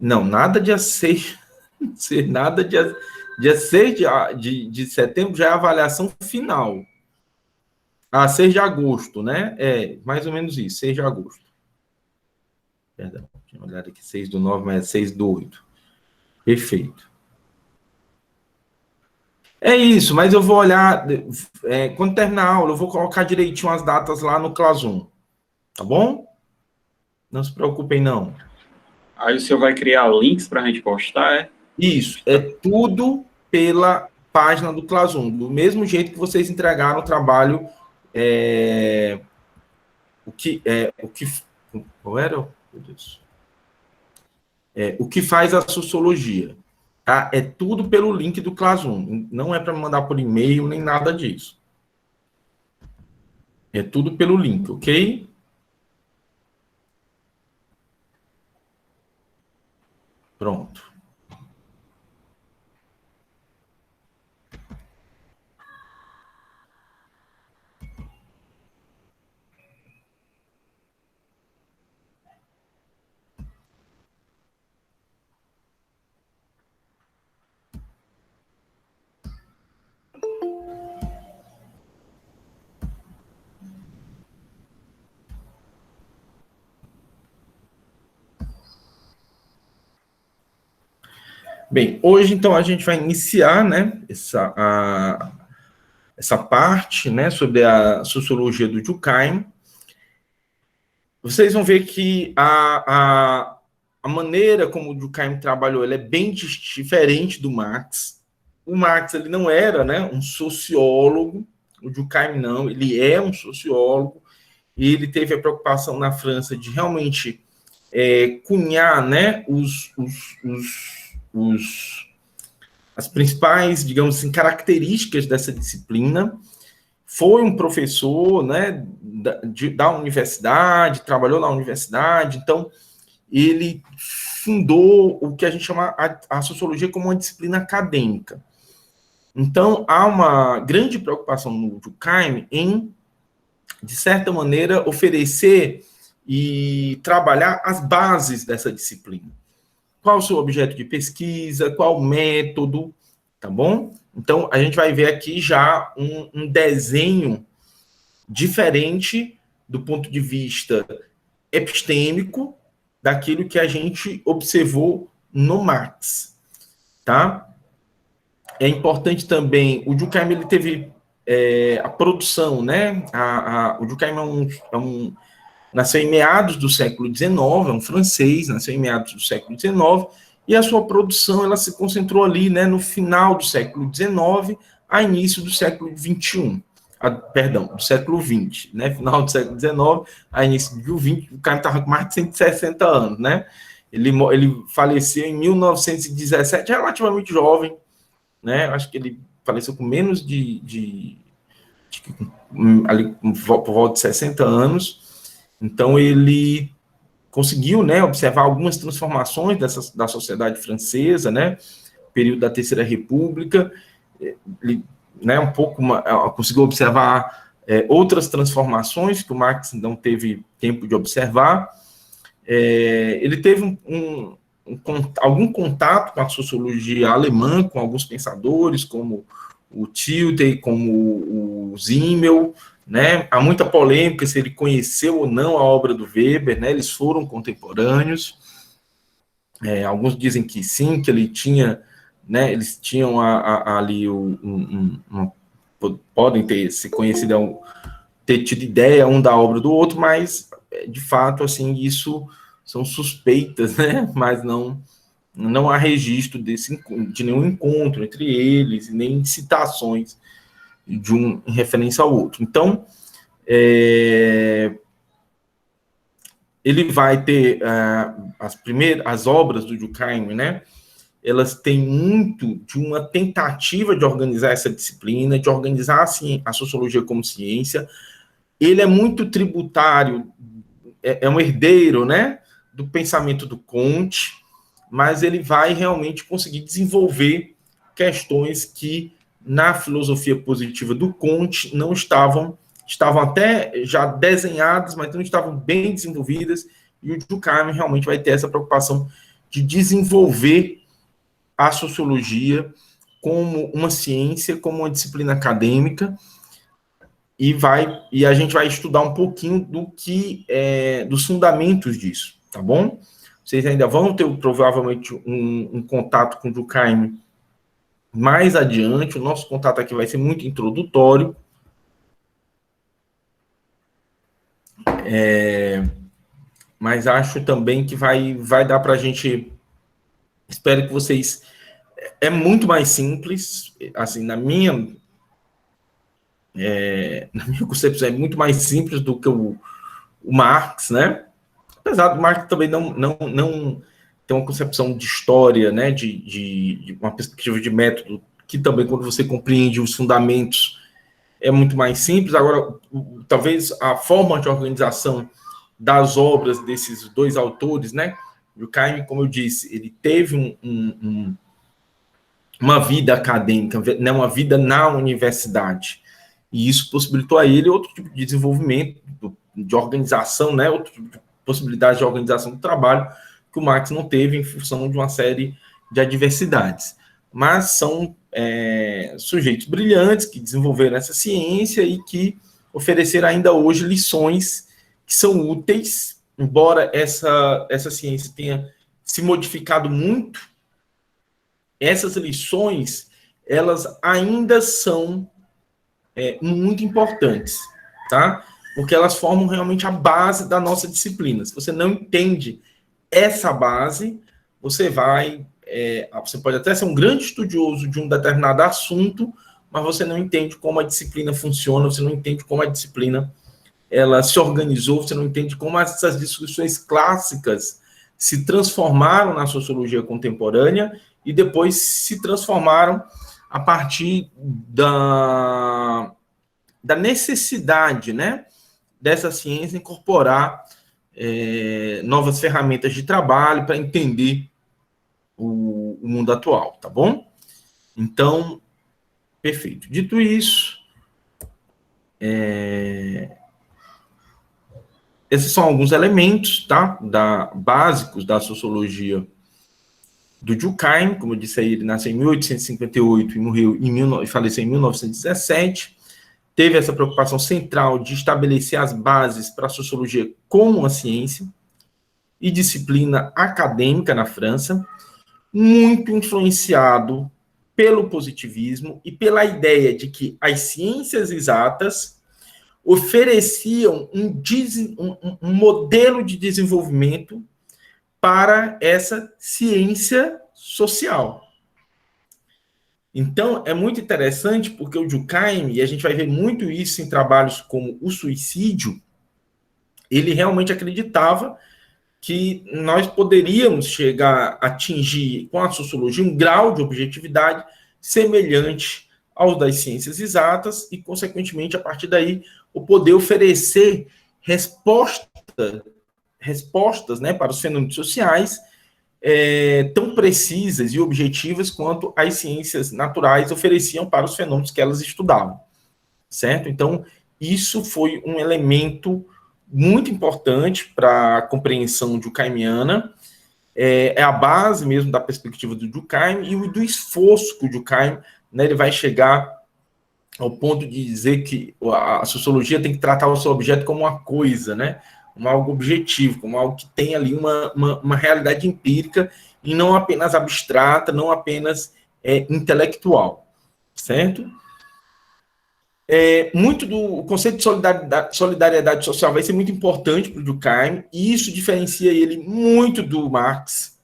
Não, nada dia 6, nada dia 6 de setembro já é a avaliação final. 6 de agosto, né? É, mais ou menos isso, 6 de agosto. Perdão, tinha olhado aqui 6/9, mas é 6/8. Perfeito. É isso, mas eu vou olhar, quando terminar a aula, eu vou colocar direitinho as datas lá no Classroom, tá bom? Não se preocupem, não. Aí o senhor vai criar links para a gente postar, é? Isso, é tudo pela página do Classroom, do mesmo jeito que vocês entregaram o trabalho, qual era? Meu Deus. O que faz a sociologia, tá? É tudo pelo link do Classroom, não é para mandar por e-mail, nem nada disso. É tudo pelo link, ok? Pronto. Bem, hoje, então, a gente vai iniciar, né, essa parte, né, sobre a sociologia do Durkheim. Vocês vão ver que a maneira como o Durkheim trabalhou, ele é bem diferente do Marx. O Marx, ele não era, né, um sociólogo, o Durkheim não, ele é um sociólogo, e ele teve a preocupação na França de realmente cunhar, né, as principais, digamos assim, características dessa disciplina. Foi um professor, né, da universidade, trabalhou na universidade, então ele fundou o que a gente chama a sociologia como uma disciplina acadêmica. Então, há uma grande preocupação no Durkheim em, de certa maneira, oferecer e trabalhar as bases dessa disciplina. Qual o seu objeto de pesquisa, qual o método, tá bom? Então, a gente vai ver aqui já um desenho diferente do ponto de vista epistêmico daquilo que a gente observou no Marx, tá? É importante também, o Durkheim, ele teve a produção, né? O Durkheim nasceu em meados do século XIX, é um francês, nasceu em meados do século XIX, e a sua produção ela se concentrou ali, né, no final do século XIX a início do século XXI. Perdão, do século XX, né, final do século XIX a início do XX, o cara estava com mais de 160 anos, né, ele faleceu em 1917, relativamente jovem, né, acho que ele faleceu com menos ali por volta de 60 anos, então ele conseguiu, né, observar algumas transformações da sociedade francesa, né, período da Terceira República, ele, né, conseguiu observar outras transformações que o Marx não teve tempo de observar. Ele teve algum contato com a sociologia alemã, com alguns pensadores, como o Tilde, como o Simmel, né? Há muita polêmica se ele conheceu ou não a obra do Weber, né? Eles foram contemporâneos. Alguns dizem que sim, que ele tinha, né? Eles tinham ali podem ter se conhecido, ter tido ideia um da obra do outro, mas de fato, assim, isso são suspeitas, né? Mas não há registro de nenhum encontro entre eles, nem citações de um em referência ao outro. Então, ele vai ter as obras do Durkheim, né? Elas têm muito de uma tentativa de organizar essa disciplina, de organizar assim, a sociologia como ciência. Ele é muito tributário, é um herdeiro, né, do pensamento do Comte, mas ele vai realmente conseguir desenvolver questões que na filosofia positiva do Comte não estavam até já desenhadas, mas não estavam bem desenvolvidas, e o Durkheim realmente vai ter essa preocupação de desenvolver a sociologia como uma ciência, como uma disciplina acadêmica, e a gente vai estudar um pouquinho dos fundamentos disso, tá bom? Vocês ainda vão ter, provavelmente, um contato com o Durkheim mais adiante. O nosso contato aqui vai ser muito introdutório. Mas acho também que vai dar para a gente... Espero que vocês... É muito mais simples, assim, na minha concepção, é muito mais simples do que o Marx, né? Apesar do Marx também não ter uma concepção de história, né? De uma perspectiva de método, que também, quando você compreende os fundamentos, é muito mais simples. Agora, talvez a forma de organização das obras desses dois autores, né? Durkheim, como eu disse, ele teve uma vida acadêmica, né, uma vida na universidade. E isso possibilitou a ele outro tipo de desenvolvimento, de organização, né, outro tipo de possibilidade de organização do trabalho que o Marx não teve em função de uma série de adversidades. Mas são sujeitos brilhantes que desenvolveram essa ciência e que ofereceram ainda hoje lições que são úteis, embora essa ciência tenha se modificado muito. Essas lições, elas ainda são muito importantes, tá? Porque elas formam realmente a base da nossa disciplina. Se você não entende essa base, você pode até ser um grande estudioso de um determinado assunto, mas você não entende como a disciplina funciona, você não entende como a disciplina ela se organizou, você não entende como essas discussões clássicas se transformaram na sociologia contemporânea e depois se transformaram a partir da necessidade, né, dessa ciência incorporar novas ferramentas de trabalho para entender o mundo atual, tá bom? Então, perfeito. Dito isso, esses são alguns elementos, tá, básicos da sociologia do Durkheim. Como eu disse aí, ele nasceu em 1858 e morreu e faleceu em 1917. Teve essa preocupação central de estabelecer as bases para a sociologia como uma ciência e disciplina acadêmica na França, muito influenciado pelo positivismo e pela ideia de que as ciências exatas ofereciam um modelo de desenvolvimento para essa ciência social. Então, é muito interessante porque o Durkheim, e a gente vai ver muito isso em trabalhos como o suicídio, ele realmente acreditava que nós poderíamos chegar a atingir com a sociologia um grau de objetividade semelhante ao das ciências exatas e, consequentemente, a partir daí, o poder oferecer respostas, né, para os fenômenos sociais tão precisas e objetivas quanto as ciências naturais ofereciam para os fenômenos que elas estudavam, certo? Então, isso foi um elemento muito importante para a compreensão durkheimiana, é a base mesmo da perspectiva do Durkheim e do esforço que o Durkheim, né, ele vai chegar ao ponto de dizer que a sociologia tem que tratar o seu objeto como uma coisa, né? Como algo objetivo, como algo que tem ali uma realidade empírica e não apenas abstrata, não apenas intelectual, certo? Muito do conceito de solidariedade social vai ser muito importante para o Durkheim, e isso diferencia ele muito do Marx,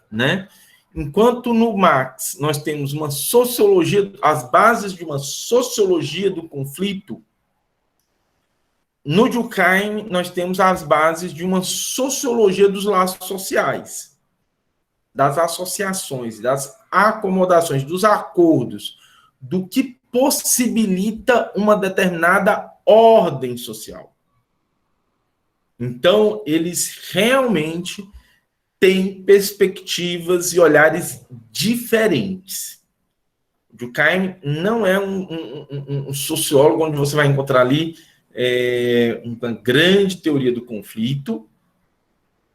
né? Enquanto no Marx nós temos uma sociologia, as bases de uma sociologia do conflito, no Durkheim nós temos as bases de uma sociologia dos laços sociais, das associações, das acomodações, dos acordos, do que possibilita uma determinada ordem social. Então, eles realmente têm perspectivas e olhares diferentes. Durkheim não é um sociólogo onde você vai encontrar ali uma grande teoria do conflito,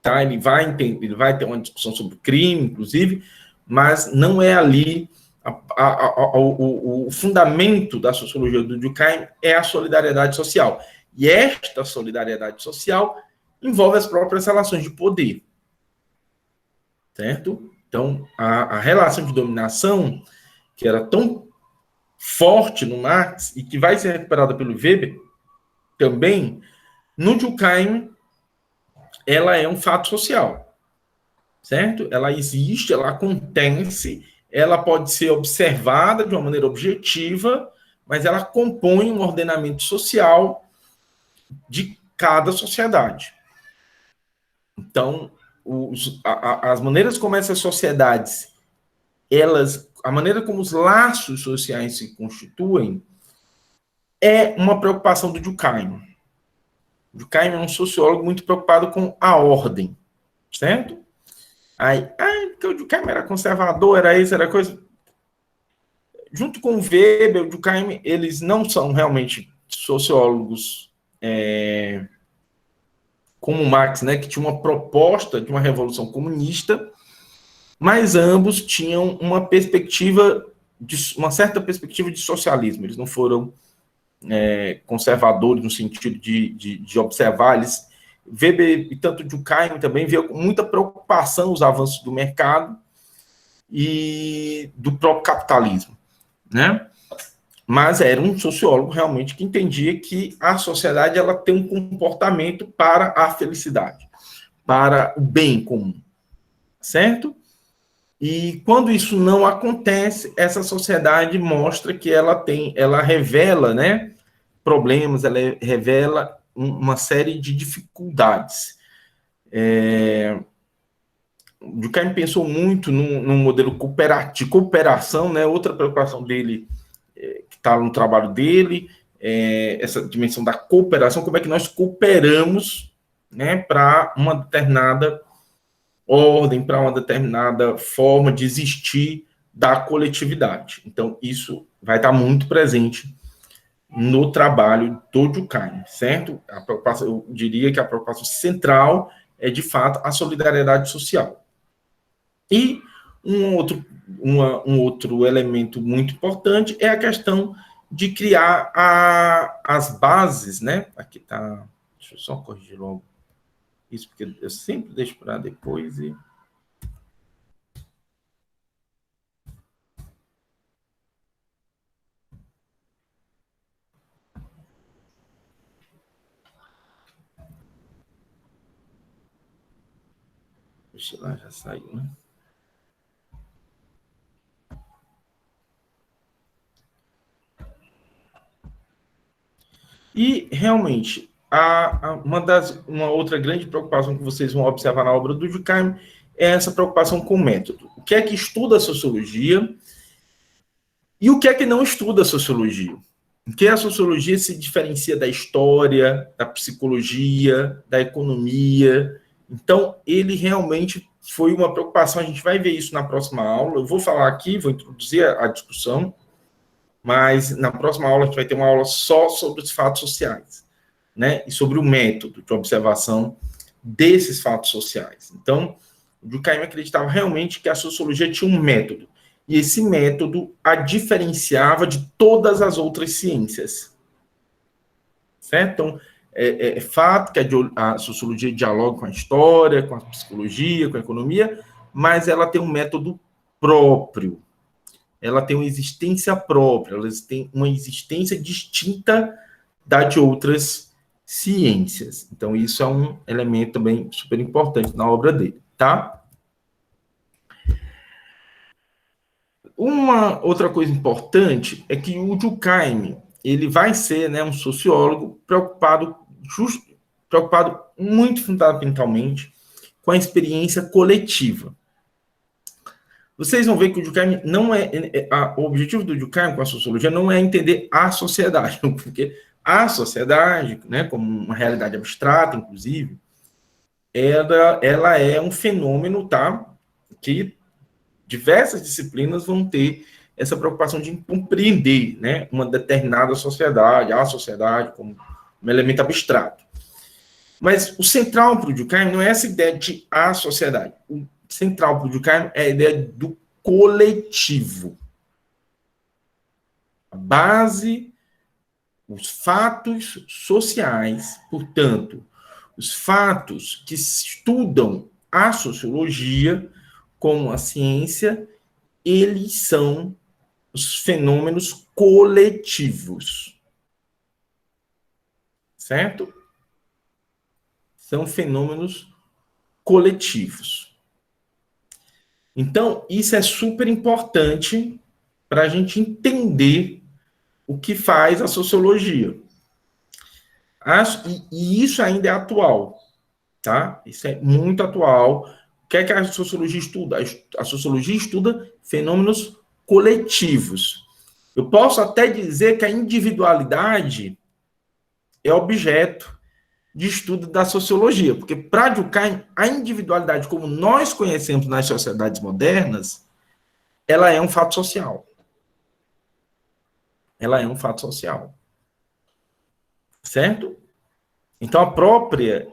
tá? Ele vai entender, ele vai ter uma discussão sobre crime, inclusive, mas não é ali o fundamento da sociologia do Durkheim é a solidariedade social. E esta solidariedade social envolve as próprias relações de poder, certo? Então, a relação de dominação, que era tão forte no Marx e que vai ser recuperada pelo Weber também, no Durkheim, ela é um fato social, certo? Ela existe, ela acontece, ela pode ser observada de uma maneira objetiva, mas ela compõe um ordenamento social de cada sociedade. Então, as maneiras como essas sociedades, a maneira como os laços sociais se constituem, é uma preocupação do Durkheim. O Durkheim é um sociólogo muito preocupado com a ordem, certo? Porque o Durkheim era conservador, era isso, era coisa. Junto com o Weber, o Durkheim, eles não são realmente sociólogos como Marx, né, que tinha uma proposta de uma revolução comunista, mas ambos tinham uma certa perspectiva de socialismo. Eles não foram conservadores no sentido de observar. Weber e tanto Durkheim também viam com muita preocupação os avanços do mercado e do próprio capitalismo, né? Mas era um sociólogo realmente que entendia que a sociedade ela tem um comportamento para a felicidade, para o bem comum, certo? E quando isso não acontece, essa sociedade mostra que ela revela, né, problemas, ela revela uma série de dificuldades. O Durkheim pensou muito num modelo de cooperação, né? Outra preocupação dele, que está no trabalho dele, essa dimensão da cooperação, como é que nós cooperamos, né, para uma determinada ordem, para uma determinada forma de existir da coletividade. Então, isso vai estar muito presente no trabalho do Durkheim, certo? Eu diria que a preocupação central é, de fato, a solidariedade social. E um outro elemento muito importante é a questão de criar as bases, né? Aqui está, deixa eu só corrigir logo isso, porque eu sempre deixo para depois e... Deixa lá, já saiu, né? E, realmente, uma outra grande preocupação que vocês vão observar na obra do Durkheim é essa preocupação com o método. O que é que estuda a sociologia e o que é que não estuda a sociologia? Em que a sociologia se diferencia da história, da psicologia, da economia. Então, ele realmente foi uma preocupação. A gente vai ver isso na próxima aula. Eu vou falar aqui, vou introduzir a discussão, mas na próxima aula a gente vai ter uma aula só sobre os fatos sociais, né? E sobre o método de observação desses fatos sociais. Então, o Durkheim acreditava realmente que a sociologia tinha um método, e esse método a diferenciava de todas as outras ciências. Certo? Então, é fato que a sociologia dialoga com a história, com a psicologia, com a economia, mas ela tem um método próprio. Ela tem uma existência própria, ela tem uma existência distinta da de outras ciências. Então, isso é um elemento também super importante na obra dele, tá? Uma outra coisa importante é que o Durkheim, ele vai ser, né, um sociólogo preocupado muito fundamentalmente com a experiência coletiva. Vocês vão ver que o Durkheim não o objetivo do Durkheim com a sociologia não é entender a sociedade, porque a sociedade, né, como uma realidade abstrata, inclusive, ela é um fenômeno, tá, que diversas disciplinas vão ter essa preocupação de compreender, né, uma determinada sociedade, a sociedade como um elemento abstrato. Mas o central para o Durkheim não é essa ideia de a sociedade. O central para o Durkheim é a ideia do coletivo. A base, os fatos sociais, portanto, os fatos que estudam a sociologia como a ciência, eles são os fenômenos coletivos. Certo? São fenômenos coletivos. Então, isso é super importante para a gente entender o que faz a sociologia. E isso ainda é atual, tá? Isso é muito atual. O que é que a sociologia estuda? A sociologia estuda fenômenos coletivos. Eu posso até dizer que a individualidade é objeto de estudo da sociologia, porque para Durkheim, a individualidade como nós conhecemos nas sociedades modernas, ela é um fato social. Ela é um fato social. Certo? Então, a própria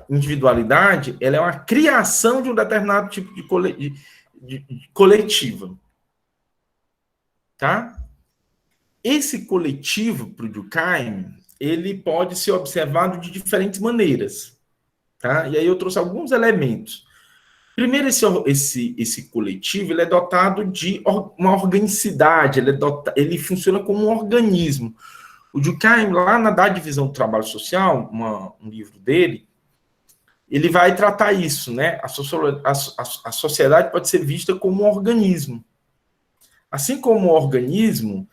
individualidade, ela é uma criação de um determinado tipo de coletiva. Tá? Esse coletivo, para o Durkheim, ele pode ser observado de diferentes maneiras. Tá? E aí eu trouxe alguns elementos. Primeiro, esse coletivo ele é dotado de uma organicidade, ele funciona como um organismo. O Durkheim, lá da Divisão do Trabalho Social, um livro dele, ele vai tratar isso, né? A sociedade pode ser vista como um organismo. Assim como o organismo,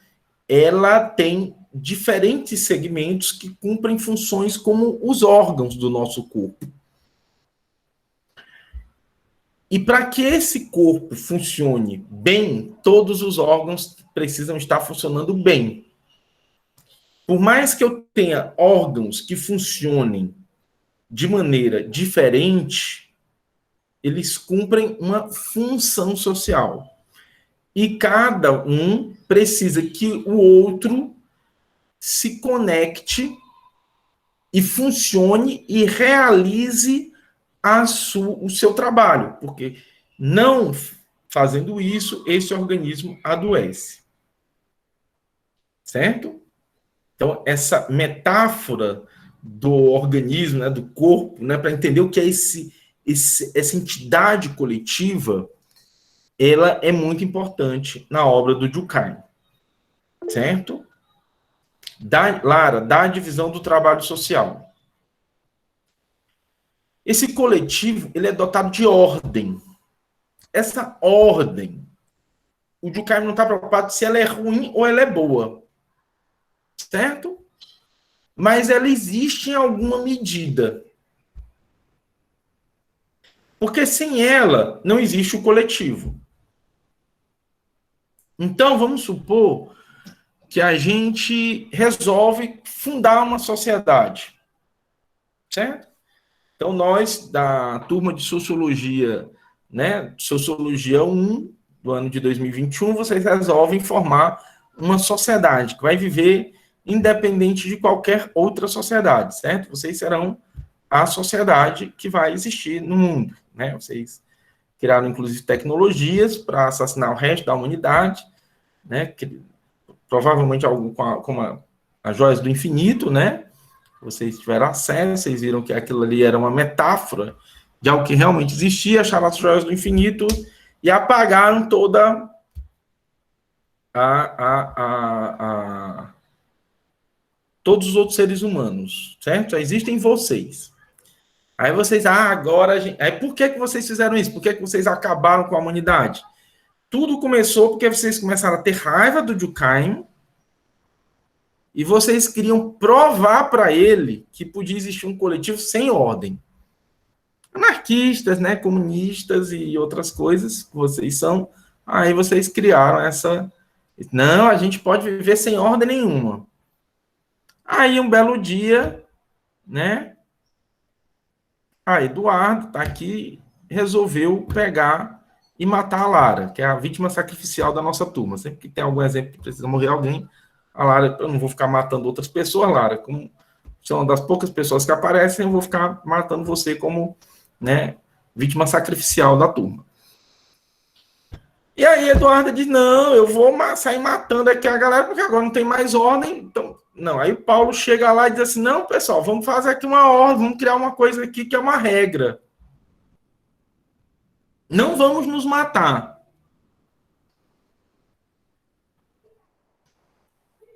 ela tem diferentes segmentos que cumprem funções como os órgãos do nosso corpo. E para que esse corpo funcione bem, todos os órgãos precisam estar funcionando bem. Por mais que eu tenha órgãos que funcionem de maneira diferente, eles cumprem uma função social. E cada um precisa que o outro se conecte e funcione e realize o seu trabalho, porque não fazendo isso, esse organismo adoece. Certo? Então, essa metáfora do organismo, né, do corpo, né, para entender o que é essa entidade coletiva, ela é muito importante na obra do Durkheim. Certo? Lara, da divisão do trabalho social. Esse coletivo, ele é dotado de ordem. Essa ordem, o Durkheim não está preocupado se ela é ruim ou ela é boa. Certo? Mas ela existe em alguma medida. Porque sem ela, não existe o coletivo. Então, vamos supor que a gente resolve fundar uma sociedade. Certo? Então, nós, da turma de Sociologia, né, Sociologia 1, do ano de 2021, vocês resolvem formar uma sociedade que vai viver independente de qualquer outra sociedade, certo? Vocês serão a sociedade que vai existir no mundo, né? Vocês criaram, inclusive, tecnologias para assassinar o resto da humanidade, né? Provavelmente algo como as joias do infinito, né? Vocês tiveram acesso, vocês viram que aquilo ali era uma metáfora de algo que realmente existia, acharam as joias do infinito e apagaram toda todos os outros seres humanos, certo? Já existem vocês. Aí vocês, agora a gente... Aí por que vocês fizeram isso? Por que vocês acabaram com a humanidade? Tudo começou porque vocês começaram a ter raiva do Durkheim e vocês queriam provar para ele que podia existir um coletivo sem ordem. Anarquistas, né, comunistas e outras coisas que vocês são. Aí vocês criaram essa... Não, a gente pode viver sem ordem nenhuma. Aí um belo dia, né, Eduardo tá aqui, resolveu pegar e matar a Lara, que é a vítima sacrificial da nossa turma. Sempre que tem algum exemplo que precisa morrer alguém, a Lara, eu não vou ficar matando outras pessoas, Lara, como você é uma das poucas pessoas que aparecem, eu vou ficar matando você como, né, vítima sacrificial da turma. E aí Eduarda diz, não, eu vou sair matando aqui a galera, porque agora não tem mais ordem. Então, não. Aí o Paulo chega lá e diz assim, não, pessoal, vamos fazer aqui uma ordem, vamos criar uma coisa aqui que é uma regra. Não vamos nos matar.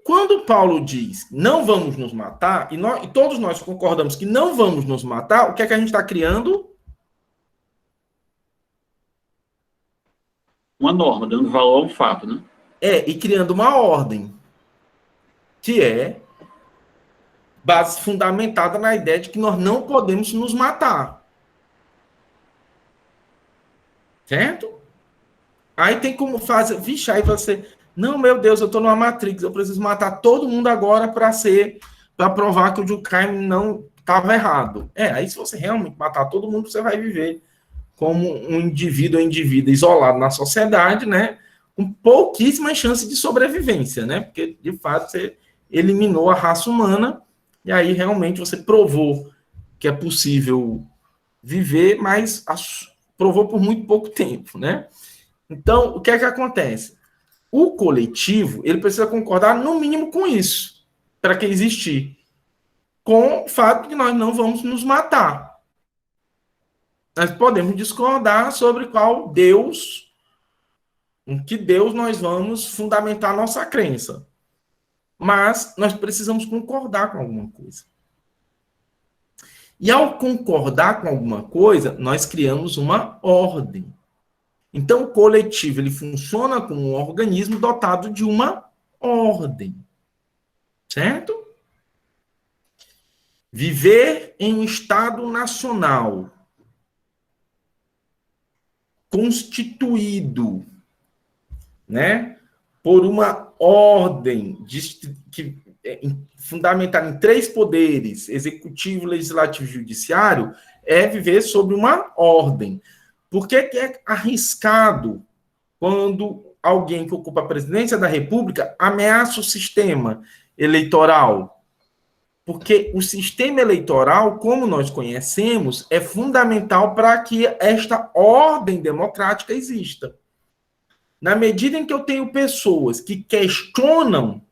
Quando Paulo diz, não vamos nos matar, e todos nós concordamos que não vamos nos matar, o que é que a gente está criando? Uma norma, dando valor ao fato, né? E criando uma ordem, que é base fundamentada na ideia de que nós não podemos nos matar. Certo? Aí tem como fazer, vixe, aí você, não, meu Deus, eu estou numa Matrix, eu preciso matar todo mundo agora para provar que o Durkheim não estava errado. Aí se você realmente matar todo mundo, você vai viver como um indivíduo isolado na sociedade, né? Com pouquíssima chance de sobrevivência, né? Porque, de fato, você eliminou a raça humana e aí realmente você provou que é possível viver, mas provou por muito pouco tempo, né? Então, o que é que acontece? O coletivo, ele precisa concordar no mínimo com isso, para que existir, com o fato de que nós não vamos nos matar. Nós podemos discordar sobre qual Deus, em que Deus nós vamos fundamentar nossa crença. Mas nós precisamos concordar com alguma coisa. E ao concordar com alguma coisa, nós criamos uma ordem. Então, o coletivo ele funciona como um organismo dotado de uma ordem. Certo? Viver em um Estado nacional constituído, né, por uma ordem fundamentada em 3 poderes, executivo, legislativo e judiciário, é viver sob uma ordem. Por que é arriscado quando alguém que ocupa a presidência da República ameaça o sistema eleitoral? Porque o sistema eleitoral, como nós conhecemos, é fundamental para que esta ordem democrática exista. Na medida em que eu tenho pessoas que questionam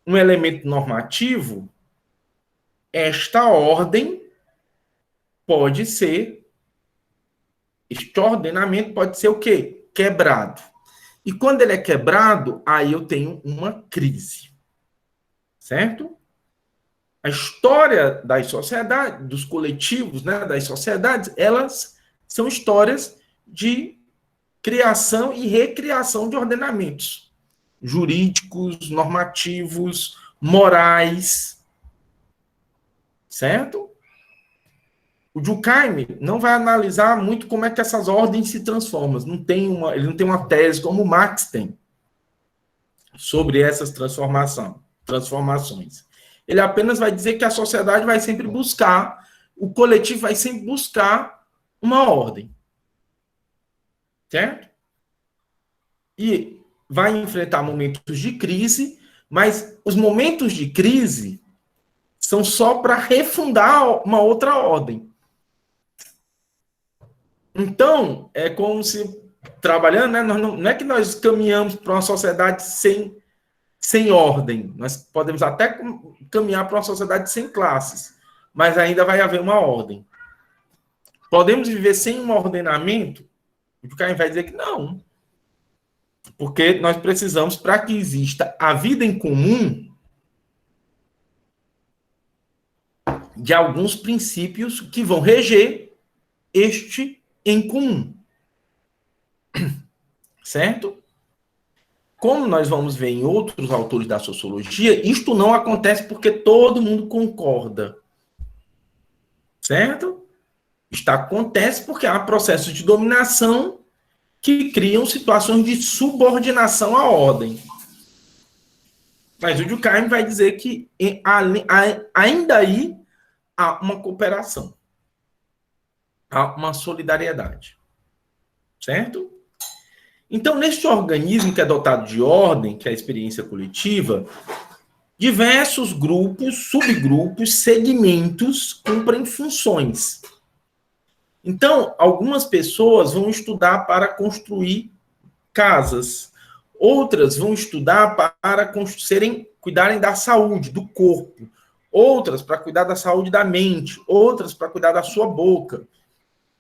um elemento normativo, esta ordem pode ser, este ordenamento pode ser o quê? Quebrado. E quando ele é quebrado, aí eu tenho uma crise. Certo? A história das sociedades, dos coletivos, né, das sociedades, elas são histórias de criação e recriação de ordenamentos jurídicos, normativos, morais. Certo? O Durkheim não vai analisar muito como é que essas ordens se transformam. Ele não tem uma tese como o Marx tem sobre essas transformações. Ele apenas vai dizer que a sociedade vai sempre buscar, o coletivo vai sempre buscar uma ordem. Certo? E vai enfrentar momentos de crise, mas os momentos de crise são só para refundar uma outra ordem. Então, é como se, trabalhando, né, não é que nós caminhamos para uma sociedade sem ordem. Nós podemos até caminhar para uma sociedade sem classes, mas ainda vai haver uma ordem. Podemos viver sem um ordenamento? O Durkheim vai dizer que não. Porque nós precisamos, para que exista a vida em comum, de alguns princípios que vão reger este em comum. Certo? Como nós vamos ver em outros autores da sociologia, isto não acontece porque todo mundo concorda. Certo? Isto acontece porque há processos de dominação que criam situações de subordinação à ordem. Mas o Durkheim vai dizer que ainda aí há uma cooperação. Há uma solidariedade. Certo? Então, neste organismo que é dotado de ordem, que é a experiência coletiva, Diversos grupos, subgrupos, segmentos cumprem funções. Então, algumas pessoas vão estudar para construir casas, outras vão estudar para cuidarem da saúde, do corpo, outras para cuidar da saúde da mente, outras para cuidar da sua boca,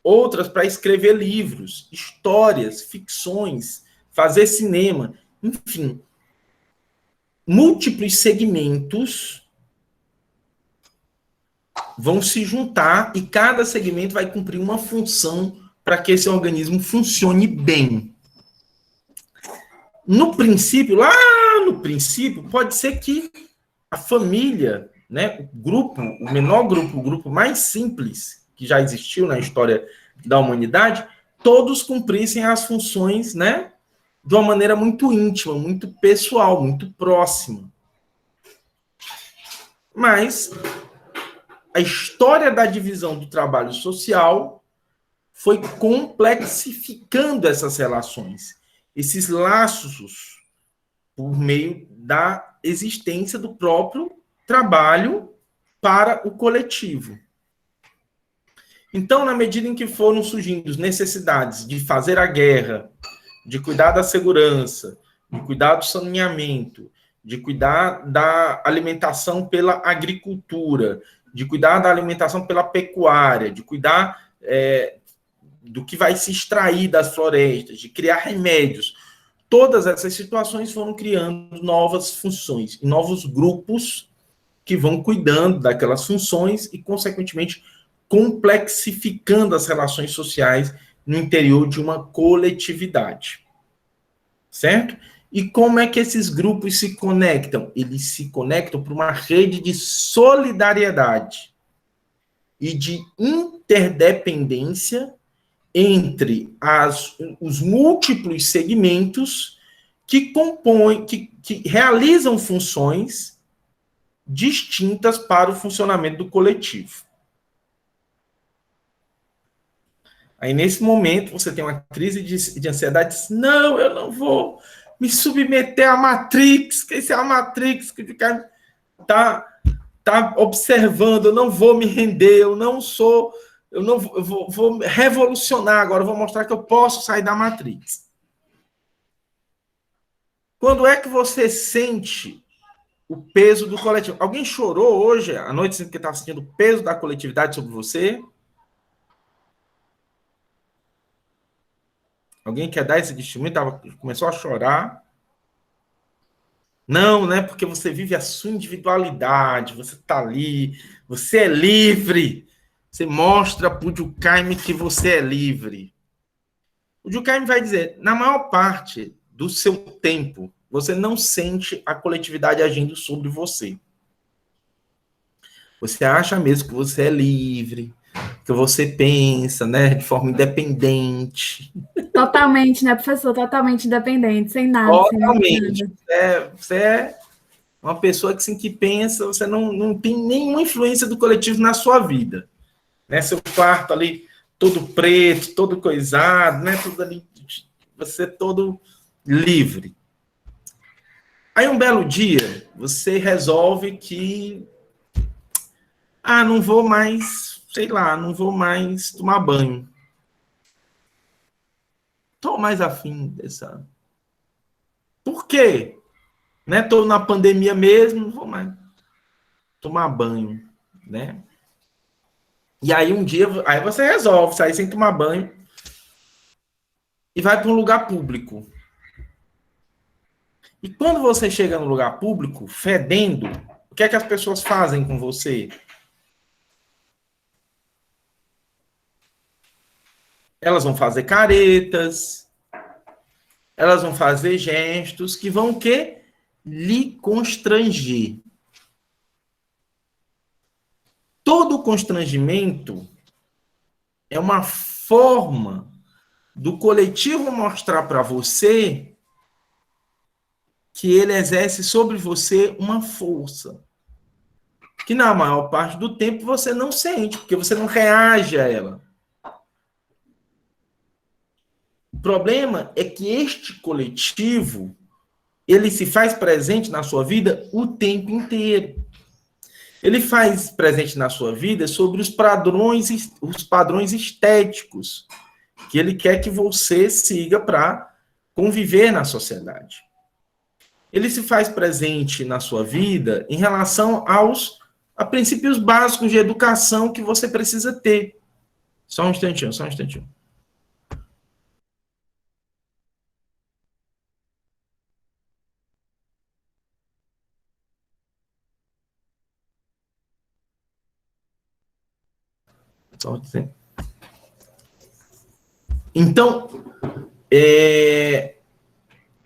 outras para escrever livros, histórias, ficções, fazer cinema, enfim, múltiplos segmentos vão se juntar e cada segmento vai cumprir uma função para que esse organismo funcione bem. No princípio, lá no princípio, pode ser que a família, né, o menor grupo, o grupo mais simples que já existiu na história da humanidade, todos cumprissem as funções, né, de uma maneira muito íntima, muito pessoal, muito próxima. Mas a história da divisão do trabalho social foi complexificando essas relações, esses laços, por meio da existência do próprio trabalho para o coletivo. Então, na medida em que foram surgindo necessidades de fazer a guerra, de cuidar da segurança, de cuidar do saneamento, de cuidar da alimentação pela agricultura, de cuidar da alimentação pela pecuária, de cuidar do que vai se extrair das florestas, de criar remédios. Todas essas situações foram criando novas funções, novos grupos que vão cuidando daquelas funções e, consequentemente, complexificando as relações sociais no interior de uma coletividade. Certo? E como é que esses grupos se conectam? Eles se conectam por uma rede de solidariedade e de interdependência entre os múltiplos segmentos que compõem, que realizam funções distintas para o funcionamento do coletivo. Aí, nesse momento, você tem uma crise de ansiedade, diz, não, eu não vou me submeter à Matrix, que esse é a Matrix que fica tá observando, eu não vou me render, eu não vou revolucionar agora, eu vou mostrar que eu posso sair da Matrix. Quando é que você sente o peso do coletivo? Alguém chorou hoje, à noite, que estava sentindo o peso da coletividade sobre você? Alguém quer dar esse testemunho? Começou a chorar? Não, né? Porque você vive a sua individualidade, você está ali, você é livre. Você mostra para o Durkheim que você é livre. O Durkheim vai dizer, na maior parte do seu tempo, você não sente a coletividade agindo sobre você. Você acha mesmo que você é livre, que você pensa, né, de forma independente. Totalmente, né, professor? Totalmente independente, sem nada. Totalmente. Sem nada. Você é uma pessoa que pensa, você não tem nenhuma influência do coletivo na sua vida. Né? Seu quarto ali, todo preto, todo coisado, né? Tudo ali, você todo livre. Aí, um belo dia, você resolve que não vou mais, sei lá, não vou mais tomar banho. Estou mais afim dessa... Por quê? Né? Estou na pandemia mesmo, não vou mais tomar banho, né? E aí um dia, aí você resolve sair sem tomar banho e vai para um lugar público. E quando você chega no lugar público, fedendo, o que é que as pessoas fazem com você? Elas vão fazer caretas, elas vão fazer gestos que vão o quê? Lhe constranger. Todo constrangimento é uma forma do coletivo mostrar para você que ele exerce sobre você uma força que na maior parte do tempo você não sente, porque você não reage a ela. O problema é que este coletivo ele se faz presente na sua vida o tempo inteiro. Ele faz presente na sua vida sobre os padrões estéticos que ele quer que você siga para conviver na sociedade. Ele se faz presente na sua vida em relação a princípios básicos de educação que você precisa ter. Só um instantinho, só um instantinho. Só um instantinho. Então,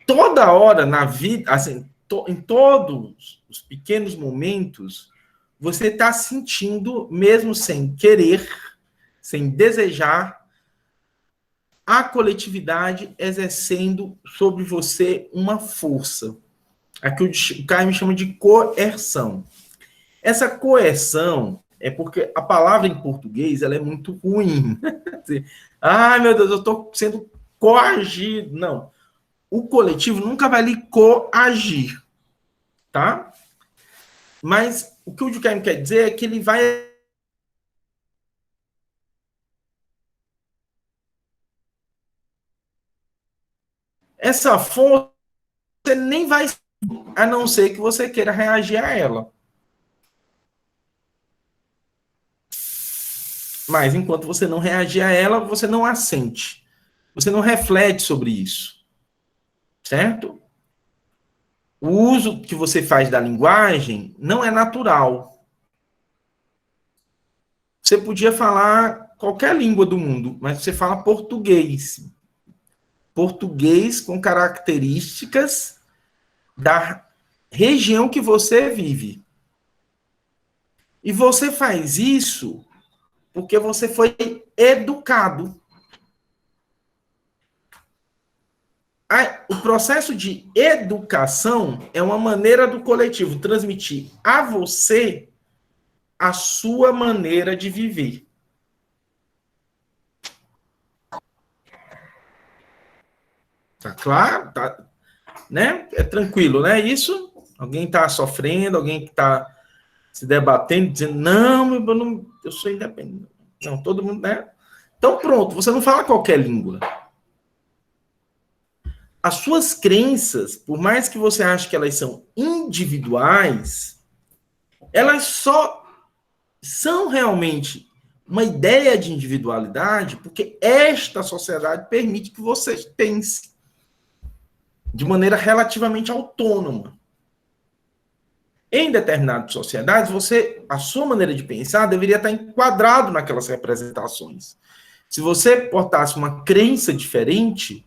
toda hora na vida, assim, em todos os pequenos momentos, você está sentindo, mesmo sem querer, sem desejar, a coletividade exercendo sobre você uma força. Aqui o Caio me chama de coerção. Essa coerção é porque a palavra em português ela é muito ruim. Ai, meu Deus, eu estou sendo coagido. Não. O coletivo nunca vai lhe coagir, tá? Mas o que o Durkheim quer dizer é que ele vai... Essa força você nem vai... A não ser que você queira reagir a ela. Mas enquanto você não reagir a ela, você não a sente. Você não reflete sobre isso. Certo? O uso que você faz da linguagem não é natural. Você podia falar qualquer língua do mundo, mas você fala português. Português com características da região que você vive. E você faz isso porque você foi educado. O processo de educação é uma maneira do coletivo transmitir a você a sua maneira de viver. Tá claro? Tá, né? É tranquilo, né? Isso? Alguém está sofrendo, alguém que está se debatendo, dizendo, não, eu sou independente. Não, todo mundo, né? Então, pronto, você não fala qualquer língua. As suas crenças, por mais que você ache que elas são individuais, elas só são realmente uma ideia de individualidade porque esta sociedade permite que você pense de maneira relativamente autônoma. Em determinadas sociedades, a sua maneira de pensar deveria estar enquadrado naquelas representações. Se você portasse uma crença diferente,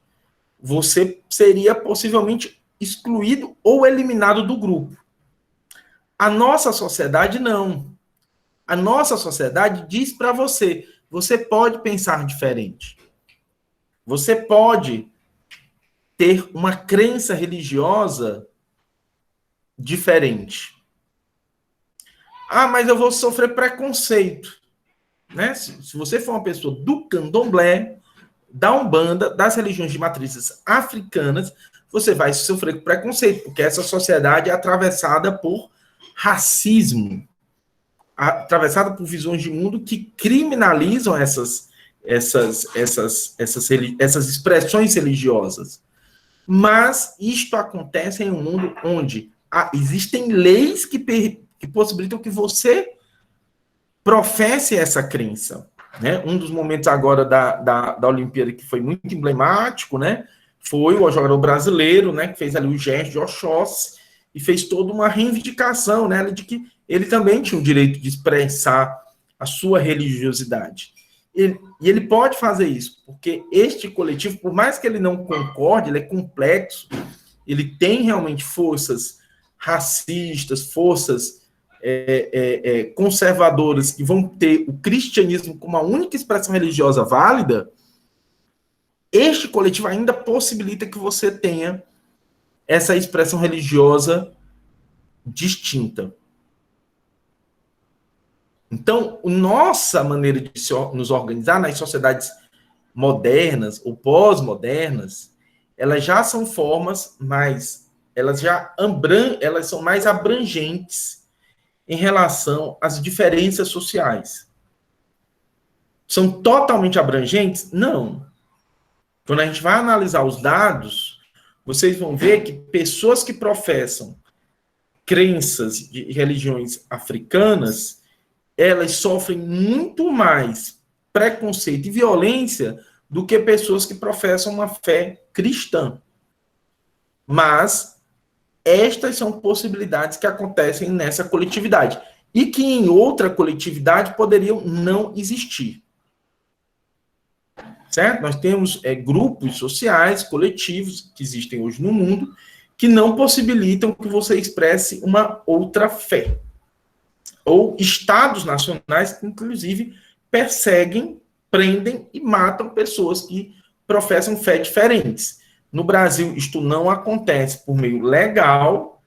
você seria possivelmente excluído ou eliminado do grupo. A nossa sociedade não. A nossa sociedade diz para você, você pode pensar diferente. Você pode ter uma crença religiosa diferente. Ah, mas eu vou sofrer preconceito. Né? Se você for uma pessoa do candomblé, da Umbanda, das religiões de matrizes africanas, você vai sofrer preconceito, porque essa sociedade é atravessada por racismo, atravessada por visões de mundo que criminalizam essas expressões religiosas. Mas isto acontece em um mundo onde existem leis que possibilitam que você professe essa crença. Né? Um dos momentos agora da Olimpíada que foi muito emblemático, né, foi o jogador brasileiro, né, que fez ali o gesto de Oxóssi e fez toda uma reivindicação, né, de que ele também tinha o direito de expressar a sua religiosidade. E ele pode fazer isso, porque este coletivo, por mais que ele não concorde, ele é complexo, ele tem realmente forças racistas, forças conservadoras que vão ter o cristianismo como a única expressão religiosa válida. Este coletivo ainda possibilita que você tenha essa expressão religiosa distinta. Então, nossa maneira de nos organizar nas sociedades modernas ou pós-modernas, elas já são formas mais elas são mais abrangentes em relação às diferenças sociais. São totalmente abrangentes? Não. Quando a gente vai analisar os dados, vocês vão ver que pessoas que professam crenças de religiões africanas, elas sofrem muito mais preconceito e violência do que pessoas que professam uma fé cristã. Mas estas são possibilidades que acontecem nessa coletividade e que em outra coletividade poderiam não existir. Certo? Nós temos grupos sociais, coletivos, que existem hoje no mundo, que não possibilitam que você expresse uma outra fé. Ou estados nacionais que, inclusive, perseguem, prendem e matam pessoas que professam fé diferentes. No Brasil, isto não acontece por meio legal,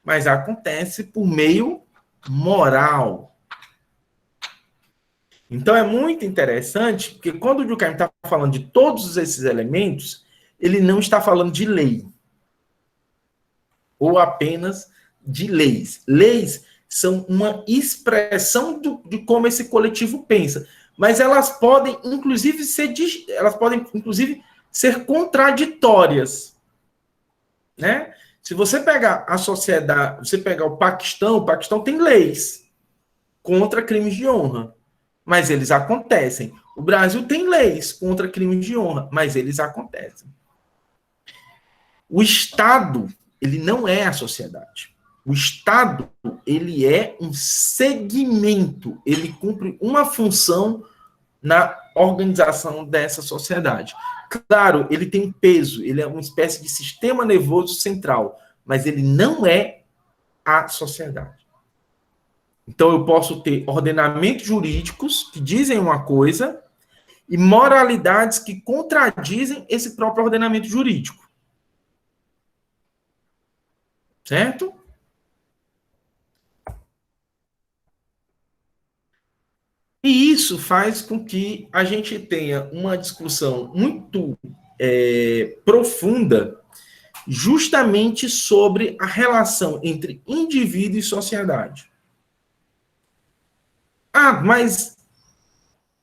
mas acontece por meio moral. Então, é muito interessante, porque quando o Durkheim está falando de todos esses elementos, ele não está falando de lei, ou apenas de leis. Leis são uma expressão de como esse coletivo pensa, mas elas podem, inclusive, ser contraditórias, né? Se você pegar a sociedade, você pegar o Paquistão tem leis contra crimes de honra, mas eles acontecem. O Brasil tem leis contra crimes de honra, mas eles acontecem. O Estado, ele não é a sociedade. O Estado, ele é um segmento, ele cumpre uma função na organização dessa sociedade. Claro, ele tem peso, ele é uma espécie de sistema nervoso central, mas ele não é a sociedade. Então, eu posso ter ordenamentos jurídicos que dizem uma coisa e moralidades que contradizem esse próprio ordenamento jurídico. Certo? E isso faz com que a gente tenha uma discussão muito profunda justamente sobre a relação entre indivíduo e sociedade. Ah, mas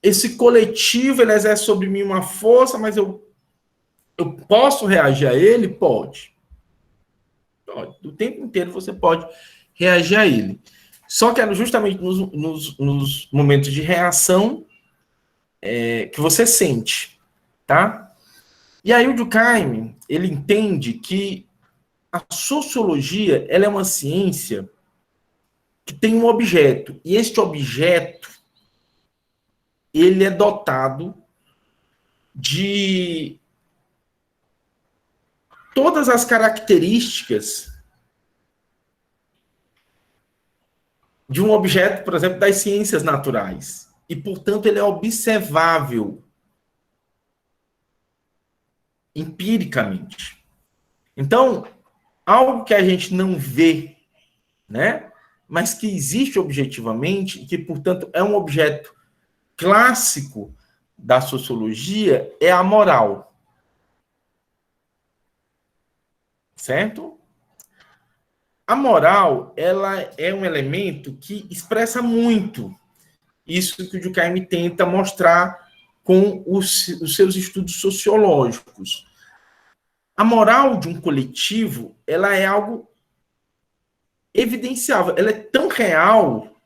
esse coletivo ele exerce sobre mim uma força, mas eu posso reagir a ele? Pode. O tempo inteiro você pode reagir a ele. Só que é justamente nos momentos de reação que você sente, tá? E aí o Durkheim, ele entende que a sociologia, ela é uma ciência que tem um objeto, e este objeto, ele é dotado de todas as características de um objeto, por exemplo, das ciências naturais. E, portanto, ele é observável empiricamente. Então, algo que a gente não vê, né, mas que existe objetivamente e que, portanto, é um objeto clássico da sociologia é a moral. Certo? A moral, ela é um elemento que expressa muito isso que o Durkheim tenta mostrar com os seus estudos sociológicos. A moral de um coletivo, ela é algo evidenciável, ela é tão real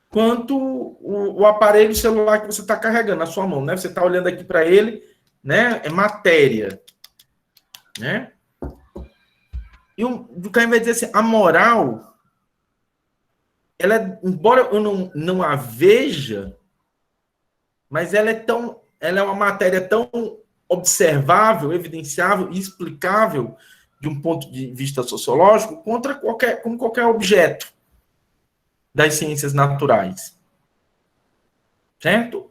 quanto o aparelho celular que você está carregando na sua mão, né? Você está olhando aqui para ele, né? É matéria, né? E o Durkheim vai dizer assim, a moral, ela, embora eu não a veja, mas ela é uma matéria tão observável, evidenciável e explicável de um ponto de vista sociológico como qualquer objeto das ciências naturais. Certo?